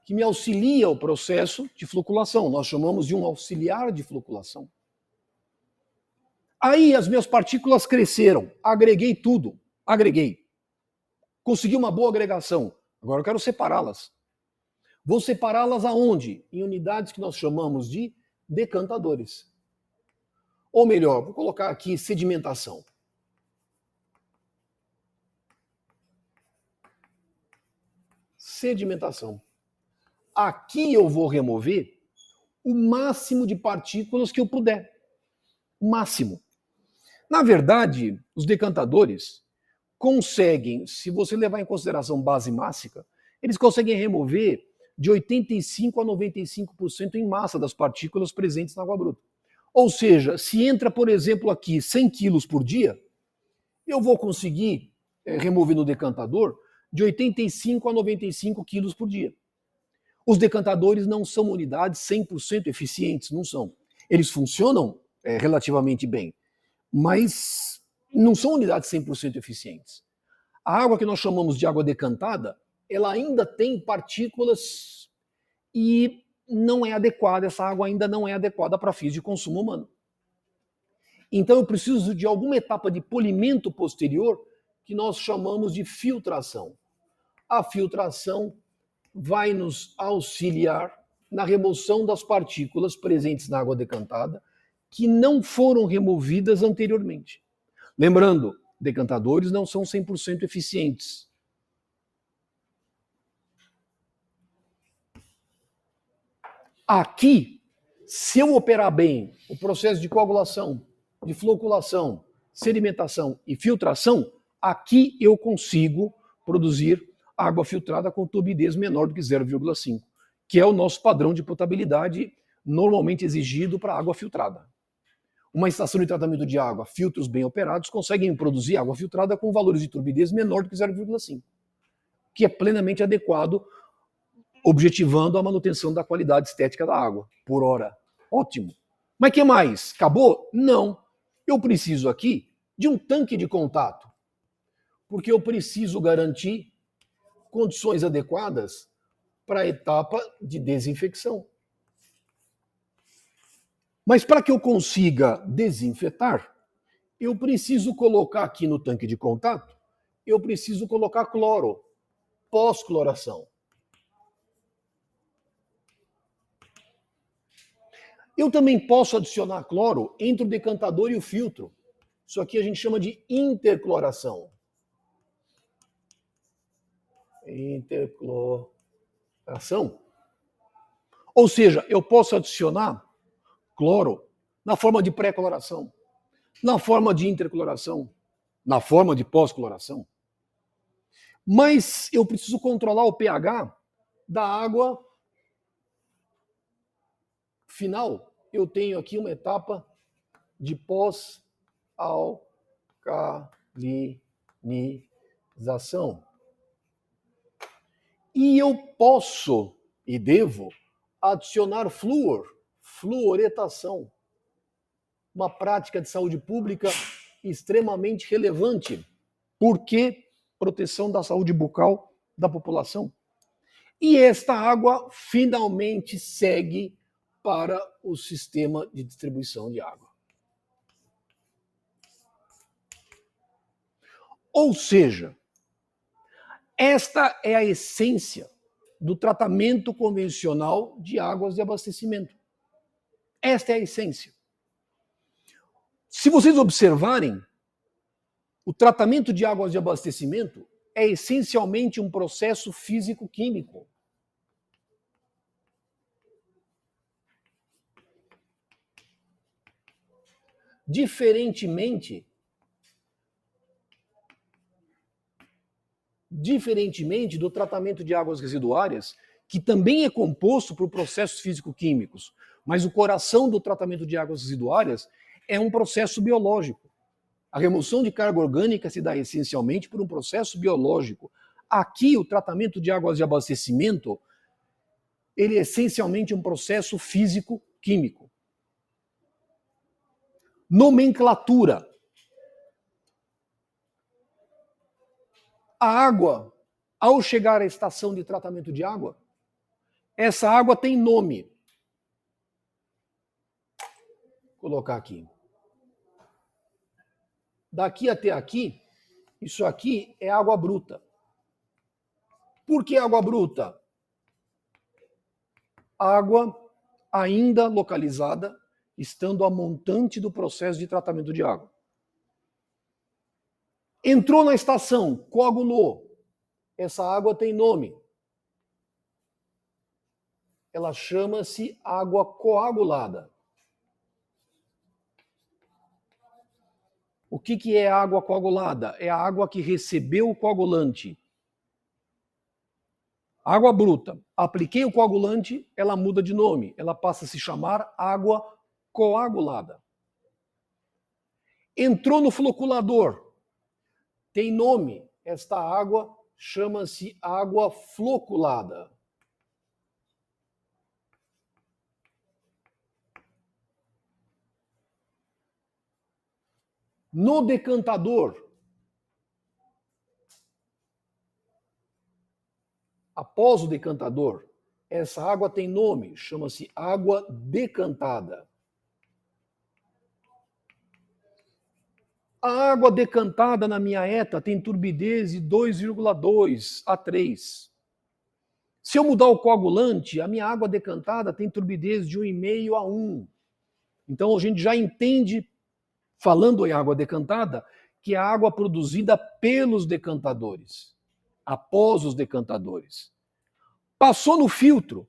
que me auxilia o processo de floculação. Nós chamamos de um auxiliar de floculação. Aí as minhas partículas cresceram, agreguei tudo, agreguei. Consegui uma boa agregação. Agora eu quero separá-las. Vou separá-las aonde? Em unidades que nós chamamos de decantadores. Ou melhor, vou colocar aqui sedimentação. Sedimentação. Aqui eu vou remover o máximo de partículas que eu puder. O máximo. Na verdade, os decantadores conseguem, se você levar em consideração base mássica, eles conseguem remover de 85% a 95% em massa das partículas presentes na água bruta. Ou seja, se entra, por exemplo, aqui 100 quilos por dia, eu vou conseguir remover no decantador de 85 a 95 quilos por dia. Os decantadores não são unidades 100% eficientes, não são. Eles funcionam relativamente bem, mas não são unidades 100% eficientes. A água que nós chamamos de água decantada, ela ainda tem partículas e não é adequada, essa água ainda não é adequada para fins de consumo humano. Então eu preciso de alguma etapa de polimento posterior que nós chamamos de filtração. A filtração vai nos auxiliar na remoção das partículas presentes na água decantada que não foram removidas anteriormente. Lembrando, decantadores não são 100% eficientes. Aqui, se eu operar bem o processo de coagulação, de floculação, sedimentação e filtração, aqui eu consigo produzir água filtrada com turbidez menor do que 0,5, que é o nosso padrão de potabilidade normalmente exigido para água filtrada. Uma estação de tratamento de água, filtros bem operados, conseguem produzir água filtrada com valores de turbidez menor do que 0,5, que é plenamente adequado, objetivando a manutenção da qualidade estética da água por hora. Ótimo. Mas que mais? Acabou? Não. Eu preciso aqui de um tanque de contato, porque eu preciso garantir condições adequadas para a etapa de desinfecção. Mas para que eu consiga desinfetar, eu preciso colocar aqui no tanque de contato, eu preciso colocar cloro, pós-cloração. Eu também posso adicionar cloro entre o decantador e o filtro. Isso aqui a gente chama de intercloração. Intercloração. Ou seja, eu posso adicionar cloro na forma de pré-cloração, na forma de intercloração, na forma de pós-cloração. Mas eu preciso controlar o pH da água final. Eu tenho aqui uma etapa de pós-alcalinização. E eu posso e devo adicionar flúor, fluoretação. Uma prática de saúde pública extremamente relevante, porque proteção da saúde bucal da população. E esta água finalmente segue para o sistema de distribuição de água. Ou seja, esta é a essência do tratamento convencional de águas de abastecimento. Esta é a essência. Se vocês observarem, o tratamento de águas de abastecimento é essencialmente um processo físico-químico. Diferentemente do tratamento de águas residuárias, que também é composto por processos físico-químicos, mas o coração do tratamento de águas residuárias é um processo biológico. A remoção de carga orgânica se dá essencialmente por um processo biológico. Aqui, o tratamento de águas de abastecimento Ele é essencialmente um processo físico-químico. Nomenclatura. A água, ao chegar à estação de tratamento de água, essa água tem nome. Vou colocar aqui. Daqui até aqui, isso aqui é água bruta. Por que água bruta? Água ainda localizada, estando a montante do processo de tratamento de água. Entrou na estação, coagulou. Essa água tem nome. Ela chama-se água coagulada. O que é água coagulada? É a água que recebeu o coagulante. Água bruta. Apliquei o coagulante, ela muda de nome. Ela passa a se chamar água coagulada. Entrou no floculador. Tem nome. Esta água chama-se água floculada. No decantador, após o decantador, essa água tem nome, chama-se água decantada. A água decantada na minha ETA tem turbidez de 2,2 a 3. Se eu mudar o coagulante, a minha água decantada tem turbidez de 1,5 a 1. Então a gente já entende, falando em água decantada, que é a água produzida pelos decantadores, após os decantadores. Passou no filtro,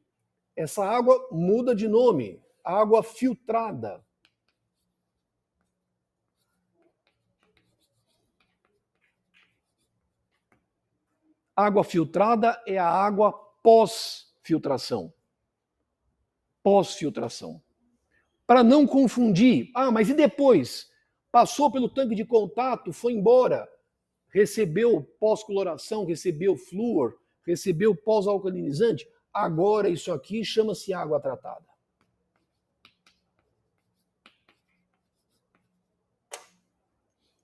essa água muda de nome, água filtrada. Água filtrada é a água pós-filtração. Pós-filtração. Para não confundir, mas e depois? Passou pelo tanque de contato, foi embora, recebeu pós-coloração, recebeu flúor, recebeu pós-alcalinizante, agora isso aqui chama-se água tratada.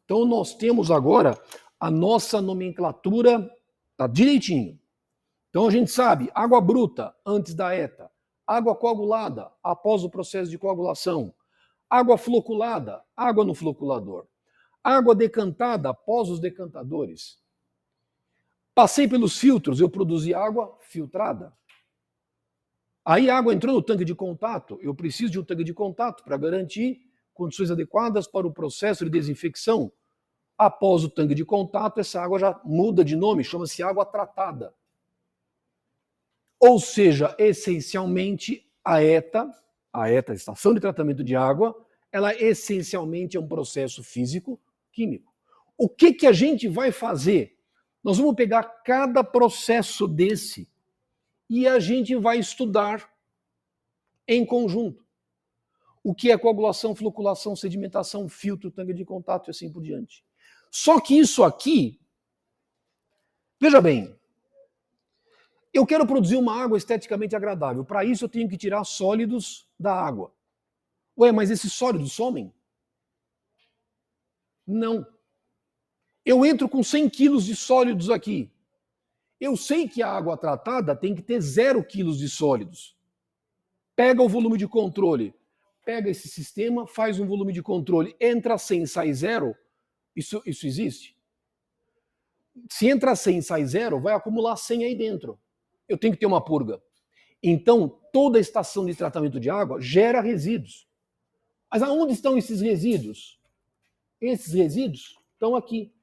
Então nós temos agora a nossa nomenclatura tá direitinho. Então a gente sabe, água bruta antes da ETA, água coagulada após o processo de coagulação, água floculada, água no floculador, água decantada após os decantadores. Passei pelos filtros, eu produzi água filtrada. Aí a água entrou no tanque de contato, eu preciso de um tanque de contato para garantir condições adequadas para o processo de desinfecção. Após o tanque de contato, essa água já muda de nome, chama-se água tratada. Ou seja, essencialmente, a ETA, Estação de Tratamento de Água, ela essencialmente é um processo físico-químico. O que a gente vai fazer? Nós vamos pegar cada processo desse e a gente vai estudar em conjunto. O que é coagulação, floculação, sedimentação, filtro, tanque de contato e assim por diante. Só que isso aqui, veja bem, eu quero produzir uma água esteticamente agradável. Para isso eu tenho que tirar sólidos da água. Ué, mas esses sólidos somem? Não. Eu entro com 100 quilos de sólidos aqui. Eu sei que a água tratada tem que ter 0 quilos de sólidos. Pega o volume de controle. Pega esse sistema, faz um volume de controle. Entra 100, sai 0. Isso existe? Se entra 100 e sai 0, vai acumular 100 aí dentro. Eu tenho que ter uma purga. Então, toda estação de tratamento de água gera resíduos. Mas aonde estão esses resíduos? Esses resíduos estão aqui.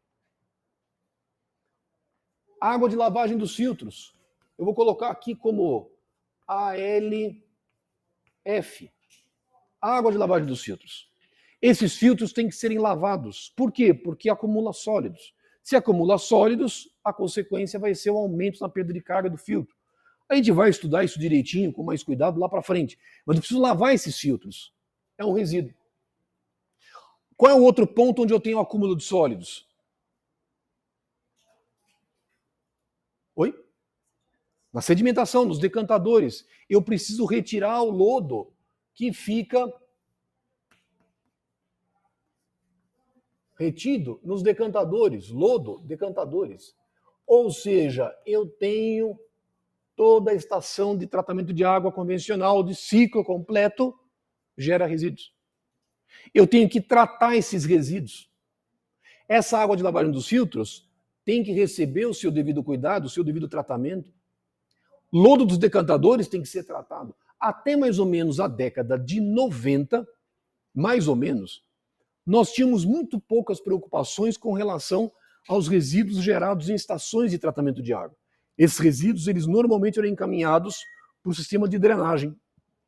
Água de lavagem dos filtros. Eu vou colocar aqui como ALF. Água de lavagem dos filtros. Esses filtros têm que serem lavados. Por quê? Porque acumula sólidos. Se acumula sólidos, a consequência vai ser um aumento na perda de carga do filtro. A gente vai estudar isso direitinho, com mais cuidado lá para frente. Mas eu preciso lavar esses filtros. É um resíduo. Qual é o outro ponto onde eu tenho acúmulo de sólidos? Oi? Na sedimentação, nos decantadores, eu preciso retirar o lodo que fica retido nos decantadores, lodo, decantadores. Ou seja, eu tenho toda a estação de tratamento de água convencional, de ciclo completo, gera resíduos. Eu tenho que tratar esses resíduos. Essa água de lavagem dos filtros tem que receber o seu devido cuidado, o seu devido tratamento. Lodo dos decantadores tem que ser tratado. Até mais ou menos a década de 90, mais ou menos, nós tínhamos muito poucas preocupações com relação aos resíduos gerados em estações de tratamento de água. Esses resíduos, eles normalmente eram encaminhados para o sistema de drenagem.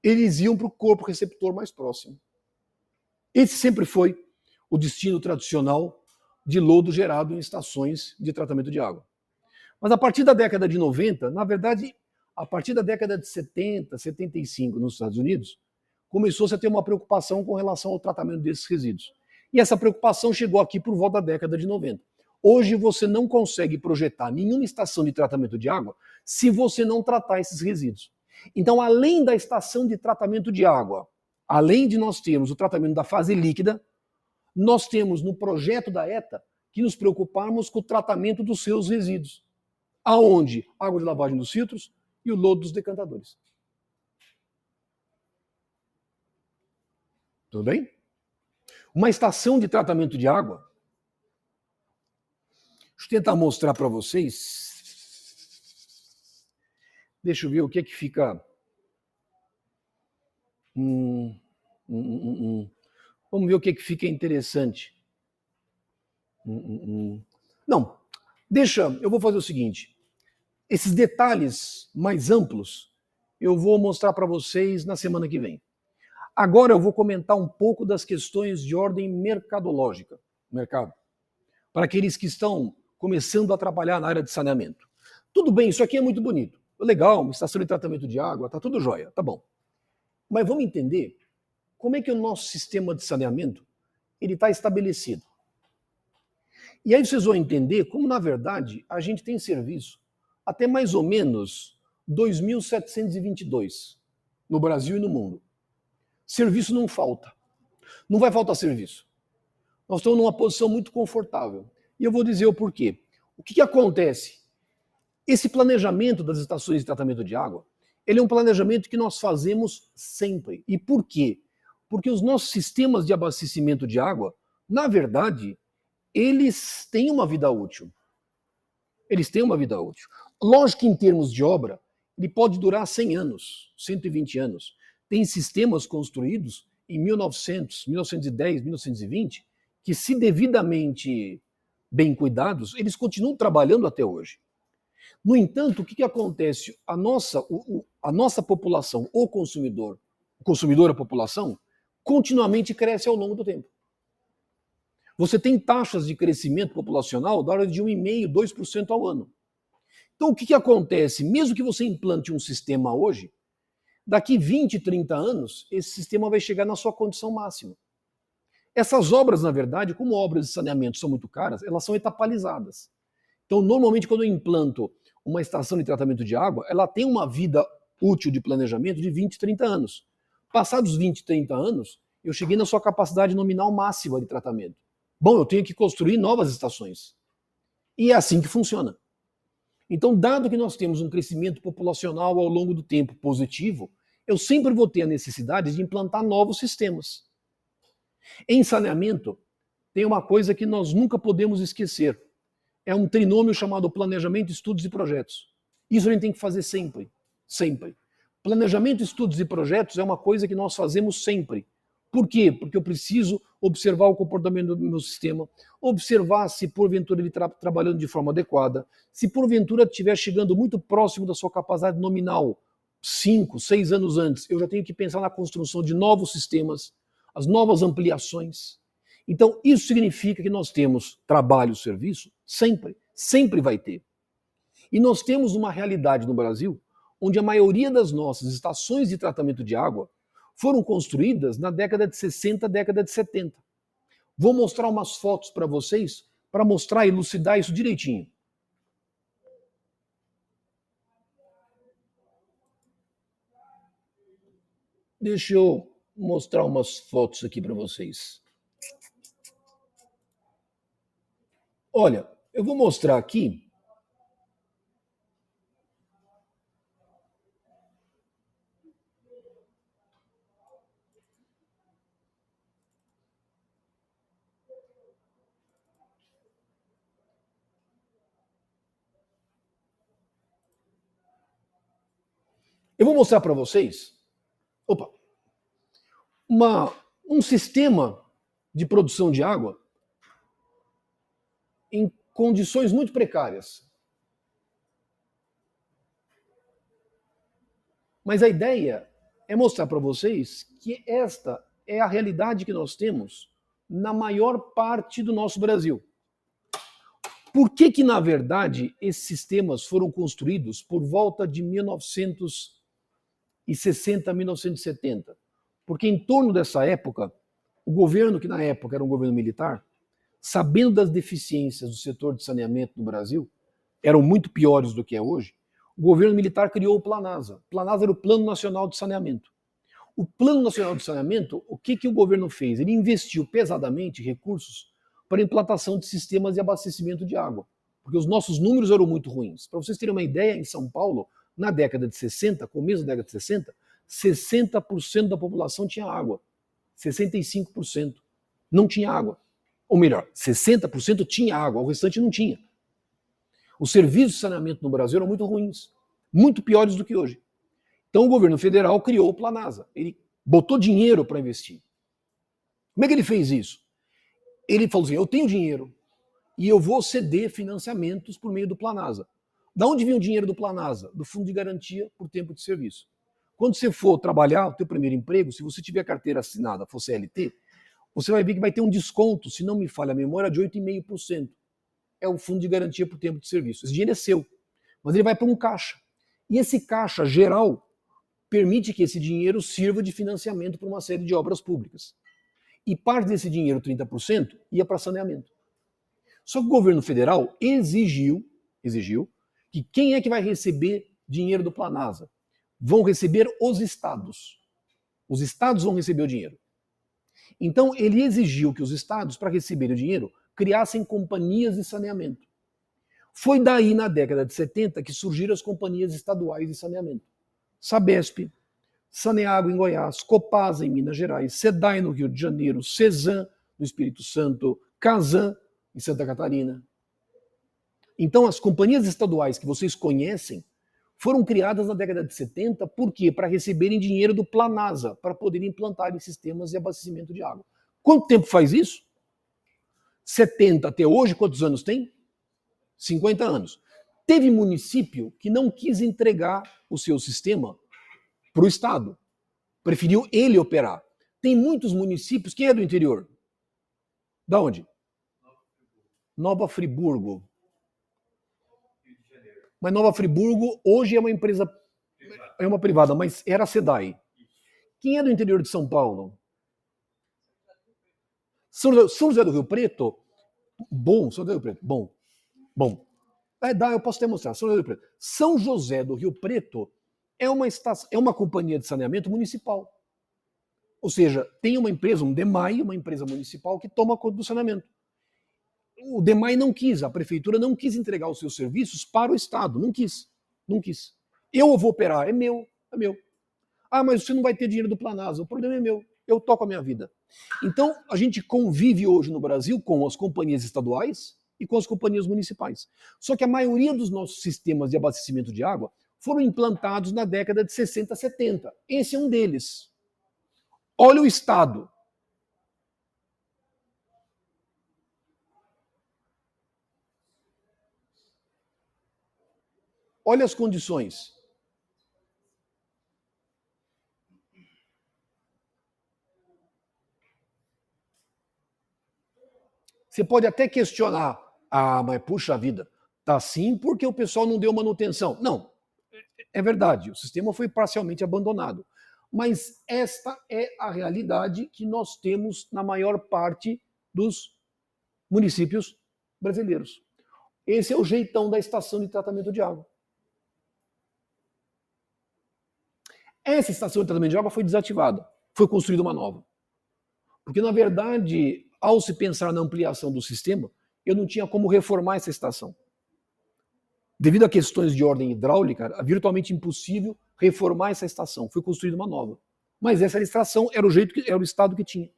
Eles iam para o corpo receptor mais próximo. Esse sempre foi o destino tradicional de lodo gerado em estações de tratamento de água. Mas a partir da década de 90, na verdade, a partir da década de 70, 75 nos Estados Unidos, começou-se a ter uma preocupação com relação ao tratamento desses resíduos. E essa preocupação chegou aqui por volta da década de 90. Hoje você não consegue projetar nenhuma estação de tratamento de água se você não tratar esses resíduos. Então, além da estação de tratamento de água, além de nós termos o tratamento da fase líquida, nós temos no projeto da ETA que nos preocuparmos com o tratamento dos seus resíduos. Aonde? Água de lavagem dos filtros e o lodo dos decantadores. Tudo bem? Uma estação de tratamento de água. Deixa eu tentar mostrar para vocês. Deixa eu ver o que é que fica. Vamos ver o que é que fica interessante. Não, eu vou fazer o seguinte. Esses detalhes mais amplos eu vou mostrar para vocês na semana que vem. Agora eu vou comentar um pouco das questões de ordem mercadológica, mercado, para aqueles que estão começando a trabalhar na área de saneamento. Tudo bem, isso aqui é muito bonito, legal, uma estação de tratamento de água, tá tudo jóia, tá bom. Mas vamos entender como é que o nosso sistema de saneamento ele está estabelecido. E aí vocês vão entender como, na verdade, a gente tem serviço até mais ou menos 2722 no Brasil e no mundo. Serviço não falta. Não vai faltar serviço. Nós estamos numa posição muito confortável. E eu vou dizer o porquê. O que acontece? Esse planejamento das estações de tratamento de água, ele é um planejamento que nós fazemos sempre. E por quê? Porque os nossos sistemas de abastecimento de água, na verdade, eles têm uma vida útil. Eles têm uma vida útil. Lógico que em termos de obra, ele pode durar 100 anos, 120 anos. Tem sistemas construídos em 1900, 1910, 1920, que se devidamente bem cuidados, eles continuam trabalhando até hoje. No entanto, o que acontece? A nossa população, o consumidor, a população, continuamente cresce ao longo do tempo. Você tem taxas de crescimento populacional da ordem de 1,5%, 2% ao ano. Então, o que acontece? Mesmo que você implante um sistema hoje, daqui 20, 30 anos, esse sistema vai chegar na sua condição máxima. Essas obras, na verdade, como obras de saneamento são muito caras, elas são etapalizadas. Então, normalmente, quando eu implanto uma estação de tratamento de água, ela tem uma vida útil de planejamento de 20, 30 anos. Passados 20, 30 anos, eu cheguei na sua capacidade nominal máxima de tratamento. Bom, eu tenho que construir novas estações. E é assim que funciona. Então, dado que nós temos um crescimento populacional ao longo do tempo positivo, eu sempre vou ter a necessidade de implantar novos sistemas. Em saneamento, tem uma coisa que nós nunca podemos esquecer. É um trinômio chamado planejamento, estudos e projetos. Isso a gente tem que fazer sempre, sempre. Planejamento, estudos e projetos é uma coisa que nós fazemos sempre. Por quê? Porque eu preciso observar o comportamento do meu sistema, observar se porventura ele está trabalhando de forma adequada, se porventura estiver chegando muito próximo da sua capacidade nominal, 5, 6 anos antes, eu já tenho que pensar na construção de novos sistemas, as novas ampliações. Então, isso significa que nós temos trabalho, serviço, sempre, sempre vai ter. E nós temos uma realidade no Brasil onde a maioria das nossas estações de tratamento de água foram construídas na década de 60, década de 70. Vou mostrar umas fotos para vocês para mostrar e elucidar isso direitinho. Deixa eu mostrar umas fotos aqui para vocês. Olha, eu vou mostrar aqui. Eu vou mostrar para vocês. Opa! Um sistema de produção de água em condições muito precárias. Mas a ideia é mostrar para vocês que esta é a realidade que nós temos na maior parte do nosso Brasil. Por que, na verdade, esses sistemas foram construídos por volta de 1960, 1970? Porque em torno dessa época, o governo, que na época era um governo militar, sabendo das deficiências do setor de saneamento no Brasil, eram muito piores do que é hoje, o governo militar criou o Planasa. O Planasa era o Plano Nacional de Saneamento. O Plano Nacional de Saneamento, o que o governo fez? Ele investiu pesadamente recursos para a implantação de sistemas de abastecimento de água, porque os nossos números eram muito ruins. Para vocês terem uma ideia, em São Paulo, na década de 60, começo da década de 60, 60% da população tinha água, 65% não tinha água. Ou melhor, 60% tinha água, o restante não tinha. Os serviços de saneamento no Brasil eram muito ruins, muito piores do que hoje. Então o governo federal criou o Planasa. Ele botou dinheiro para investir. Como é que ele fez isso? Ele falou assim, eu tenho dinheiro e eu vou ceder financiamentos por meio do Planasa. Da onde vem o dinheiro do Planasa? Do Fundo de Garantia por Tempo de Serviço. Quando você for trabalhar, o teu primeiro emprego, se você tiver carteira assinada, for CLT, você vai ver que vai ter um desconto, se não me falha a memória, de 8,5%. É o Fundo de Garantia por Tempo de Serviço. Esse dinheiro é seu, mas ele vai para um caixa. E esse caixa geral permite que esse dinheiro sirva de financiamento para uma série de obras públicas. E parte desse dinheiro, 30%, ia para saneamento. Só que o governo federal exigiu que quem é que vai receber dinheiro do Planasa? Vão receber os estados. Os estados vão receber o dinheiro. Então, ele exigiu que os estados, para receber o dinheiro, criassem companhias de saneamento. Foi daí, na década de 70, que surgiram as companhias estaduais de saneamento. Sabesp, Saneágua em Goiás, Copasa em Minas Gerais, SEDAI no Rio de Janeiro, CESAM no Espírito Santo, CASAM em Santa Catarina. Então, as companhias estaduais que vocês conhecem foram criadas na década de 70, por quê? Para receberem dinheiro do Planasa, para poderem implantarem sistemas de abastecimento de água. Quanto tempo faz isso? 70 até hoje, quantos anos tem? 50 anos. Teve município que não quis entregar o seu sistema para o Estado. Preferiu ele operar. Tem muitos municípios. Quem é do interior? Da onde? Nova Friburgo. Mas Nova Friburgo hoje é uma empresa, é uma privada, mas era a SEDAI. Quem é do interior de São Paulo? São José do Rio Preto? Bom, São José do Rio Preto. Bom. Eu posso até mostrar. São José do Rio Preto. São José do Rio Preto é uma companhia de saneamento municipal. Ou seja, tem uma empresa, um DEMAI, uma empresa municipal que toma conta do saneamento. O DEMAI não quis, a prefeitura não quis entregar os seus serviços para o Estado, não quis. Eu vou operar, é meu. Ah, mas você não vai ter dinheiro do Planasa, o problema é meu, eu toco a minha vida. Então, a gente convive hoje no Brasil com as companhias estaduais e com as companhias municipais. Só que a maioria dos nossos sistemas de abastecimento de água foram implantados na década de 60, 70. Esse é um deles. Olha o Estado. Olha as condições. Você pode até questionar, mas puxa vida, tá assim porque o pessoal não deu manutenção. Não, é verdade, o sistema foi parcialmente abandonado. Mas esta é a realidade que nós temos na maior parte dos municípios brasileiros. Esse é o jeitão da estação de tratamento de água. Essa estação de tratamento de água foi desativada, foi construída uma nova. Porque, na verdade, ao se pensar na ampliação do sistema, eu não tinha como reformar essa estação. Devido a questões de ordem hidráulica, era virtualmente impossível reformar essa estação. Foi construída uma nova. Mas essa estação era o jeito que era o estado que tinha.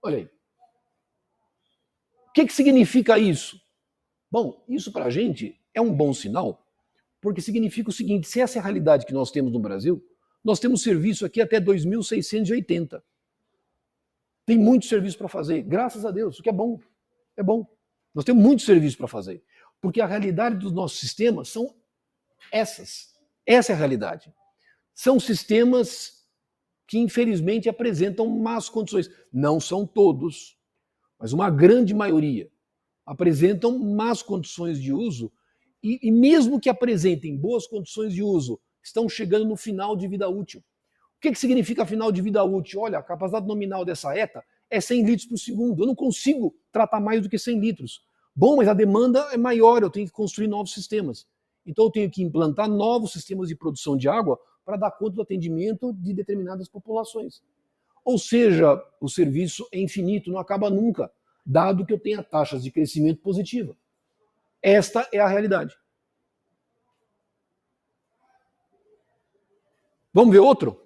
Olha aí. O que significa isso? Bom, isso para a gente é um bom sinal, porque significa o seguinte: se essa é a realidade que nós temos no Brasil, nós temos serviço aqui até 2680. Tem muito serviço para fazer, graças a Deus, o que é bom. É bom. Nós temos muito serviço para fazer, porque a realidade dos nossos sistemas são essas. Essa é a realidade. São sistemas que, infelizmente, apresentam más condições. Não são todos, mas uma grande maioria apresentam más condições de uso e mesmo que apresentem boas condições de uso, estão chegando no final de vida útil. O que significa final de vida útil? Olha, a capacidade nominal dessa ETA é 100 litros por segundo. Eu não consigo tratar mais do que 100 litros. Bom, mas a demanda é maior, eu tenho que construir novos sistemas. Então eu tenho que implantar novos sistemas de produção de água para dar conta do atendimento de determinadas populações. Ou seja, o serviço é infinito, não acaba nunca, dado que eu tenha taxas de crescimento positiva. Esta é a realidade. Vamos ver outro?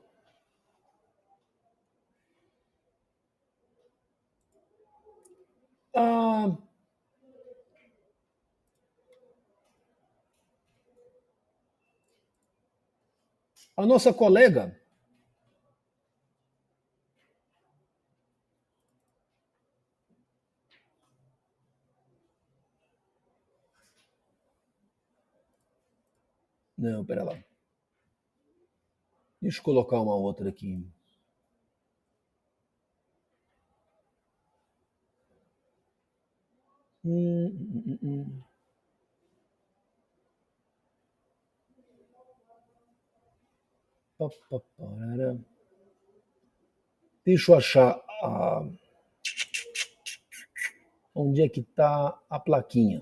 A nossa colega não, pera lá. Deixa eu colocar uma outra aqui. Deixa eu achar onde é que está a plaquinha.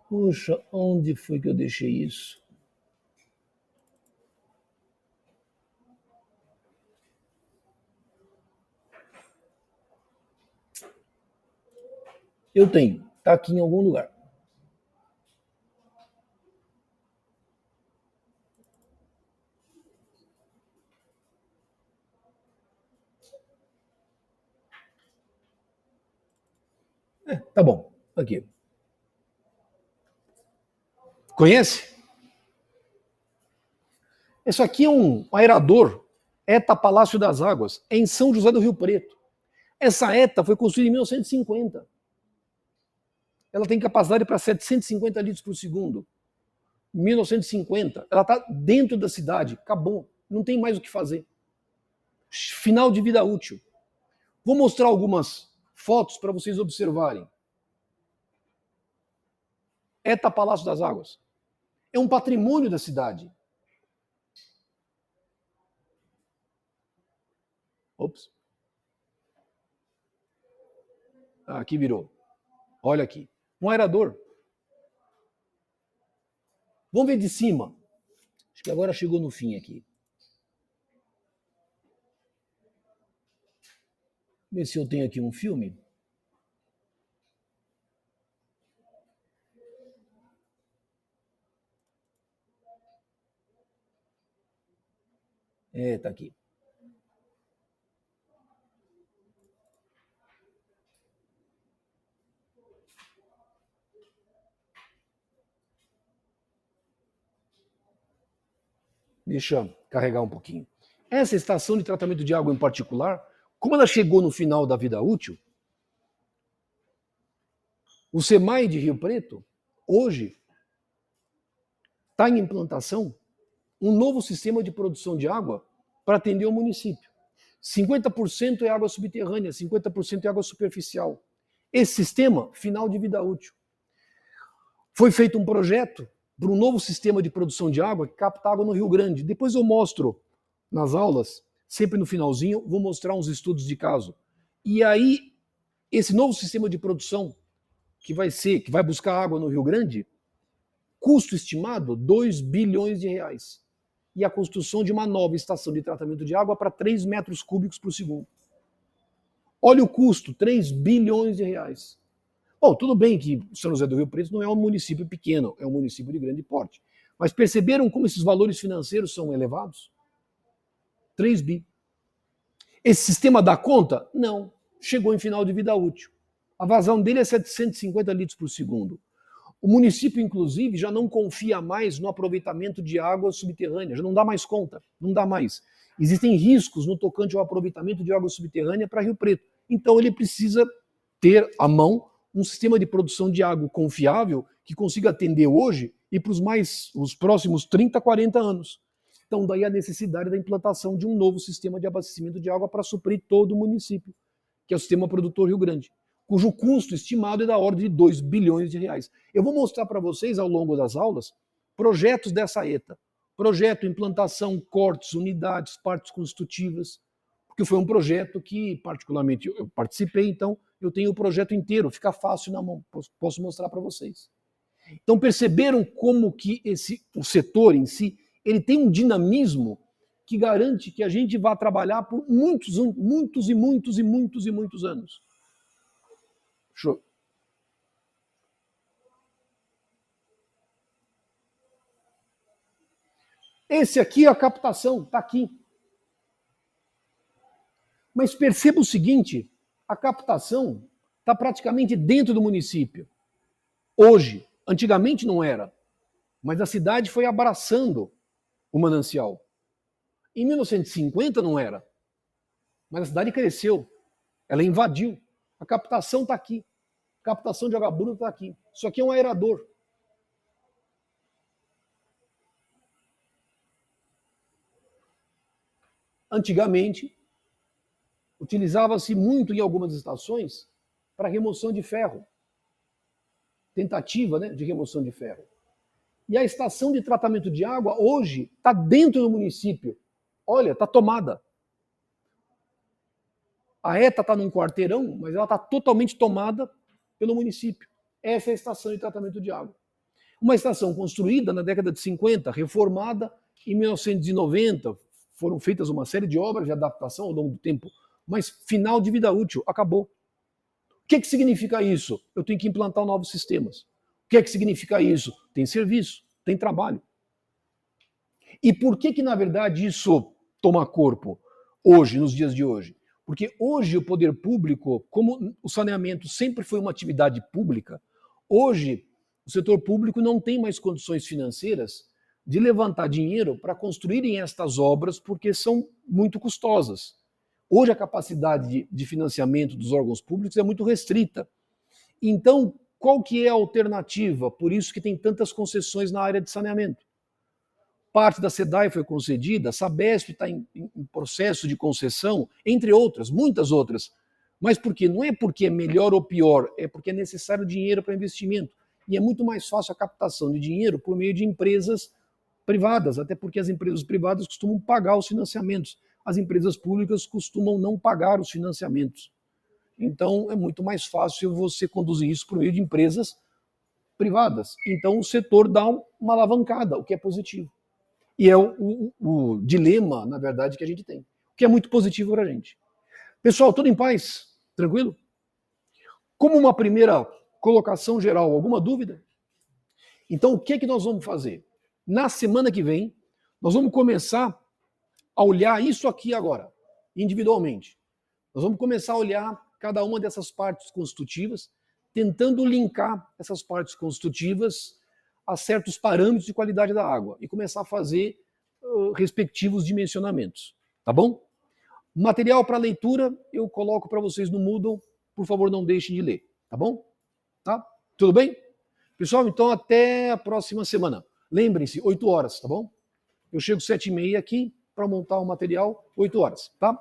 Puxa, onde foi que eu deixei isso? Eu tenho, está aqui em algum lugar. Tá bom, aqui. Conhece? Isso aqui é um aerador, ETA Palácio das Águas, em São José do Rio Preto. Essa ETA foi construída em 1950. Ela tem capacidade para 750 litros por segundo. 1950. Ela está dentro da cidade. Acabou. Não tem mais o que fazer. Final de vida útil. Vou mostrar algumas fotos para vocês observarem. ETA Palácio das Águas. É um patrimônio da cidade. Ops. Aqui virou. Olha aqui. Um aerador. Vamos ver de cima. Acho que agora chegou no fim aqui. Ver se eu tenho aqui um filme. Tá aqui. Deixa eu carregar um pouquinho. Essa estação de tratamento de água em particular, como ela chegou no final da vida útil, o SEMAI de Rio Preto, hoje, está em implantação um novo sistema de produção de água para atender o município. 50% é água subterrânea, 50% é água superficial. Esse sistema, final de vida útil. Foi feito um projeto para um novo sistema de produção de água que capta água no Rio Grande. Depois eu mostro nas aulas, sempre no finalzinho, vou mostrar uns estudos de caso. E aí esse novo sistema de produção que vai buscar água no Rio Grande, custo estimado 2 bilhões de reais. E a construção de uma nova estação de tratamento de água para 3 metros cúbicos por segundo. Olha o custo, 3 bilhões de reais. Bom, tudo bem que São José do Rio Preto não é um município pequeno, é um município de grande porte. Mas perceberam como esses valores financeiros são elevados? 3 bi. Esse sistema dá conta? Não. Chegou em final de vida útil. A vazão dele é 750 litros por segundo. O município, inclusive, já não confia mais no aproveitamento de água subterrânea, já não dá mais conta, não dá mais. Existem riscos no tocante ao aproveitamento de água subterrânea para Rio Preto. Então ele precisa ter à mão um sistema de produção de água confiável que consiga atender hoje e para os próximos 30, 40 anos. Então daí a necessidade da implantação de um novo sistema de abastecimento de água para suprir todo o município, que é o Sistema Produtor Rio Grande, cujo custo estimado é da ordem de 2 bilhões de reais. Eu vou mostrar para vocês, ao longo das aulas, projetos dessa ETA. Projeto, implantação, cortes, unidades, partes constitutivas, porque foi um projeto que, particularmente, eu participei, então eu tenho o projeto inteiro, fica fácil na mão, posso mostrar para vocês. Então perceberam como que o setor em si, ele tem um dinamismo que garante que a gente vá trabalhar por muitos anos. Show. Esse aqui é a captação, está aqui. Mas perceba o seguinte, a captação está praticamente dentro do município. Hoje, antigamente não era, mas a cidade foi abraçando o manancial. Em 1950 não era, mas a cidade cresceu, ela invadiu. A captação está aqui, a captação de água bruta está aqui. Isso aqui é um aerador. Antigamente, utilizava-se muito em algumas estações para remoção de ferro. Tentativa, né, de remoção de ferro. E a estação de tratamento de água hoje está dentro do município. Olha, está tomada. A ETA está num quarteirão, mas ela está totalmente tomada pelo município. Essa é a estação de tratamento de água. Uma estação construída na década de 50, reformada em 1990, foram feitas uma série de obras de adaptação ao longo do tempo, mas final de vida útil, acabou. O que significa isso? Eu tenho que implantar novos sistemas. O que significa isso? Tem serviço, tem trabalho. E por que na verdade isso toma corpo hoje, nos dias de hoje? Porque hoje o poder público, como o saneamento sempre foi uma atividade pública, hoje o setor público não tem mais condições financeiras de levantar dinheiro para construírem estas obras porque são muito custosas. Hoje a capacidade de financiamento dos órgãos públicos é muito restrita. Então, qual que é a alternativa? Por isso que tem tantas concessões na área de saneamento. Parte da SEDAI foi concedida, a Sabesp está em processo de concessão, entre outras, muitas outras. Mas por quê? Não é porque é melhor ou pior, é porque é necessário dinheiro para investimento. E é muito mais fácil a captação de dinheiro por meio de empresas privadas, até porque as empresas privadas costumam pagar os financiamentos. As empresas públicas costumam não pagar os financiamentos. Então é muito mais fácil você conduzir isso por meio de empresas privadas. Então o setor dá uma alavancada, o que é positivo. E é o dilema, na verdade, que a gente tem, o que é muito positivo para a gente. Pessoal, tudo em paz? Tranquilo? Como uma primeira colocação geral, alguma dúvida? Então o que nós vamos fazer? Na semana que vem, nós vamos começar a olhar isso aqui agora, individualmente. Nós vamos começar a olhar cada uma dessas partes constitutivas, tentando linkar essas partes constitutivas a certos parâmetros de qualidade da água e começar a fazer respectivos dimensionamentos. Tá bom? Material para leitura eu coloco para vocês no Moodle. Por favor, não deixem de ler. Tá bom? Tá? Tudo bem? Pessoal, então até a próxima semana. Lembrem-se, 8 horas, tá bom? Eu chego 7h30 aqui para montar o material, 8 horas, tá?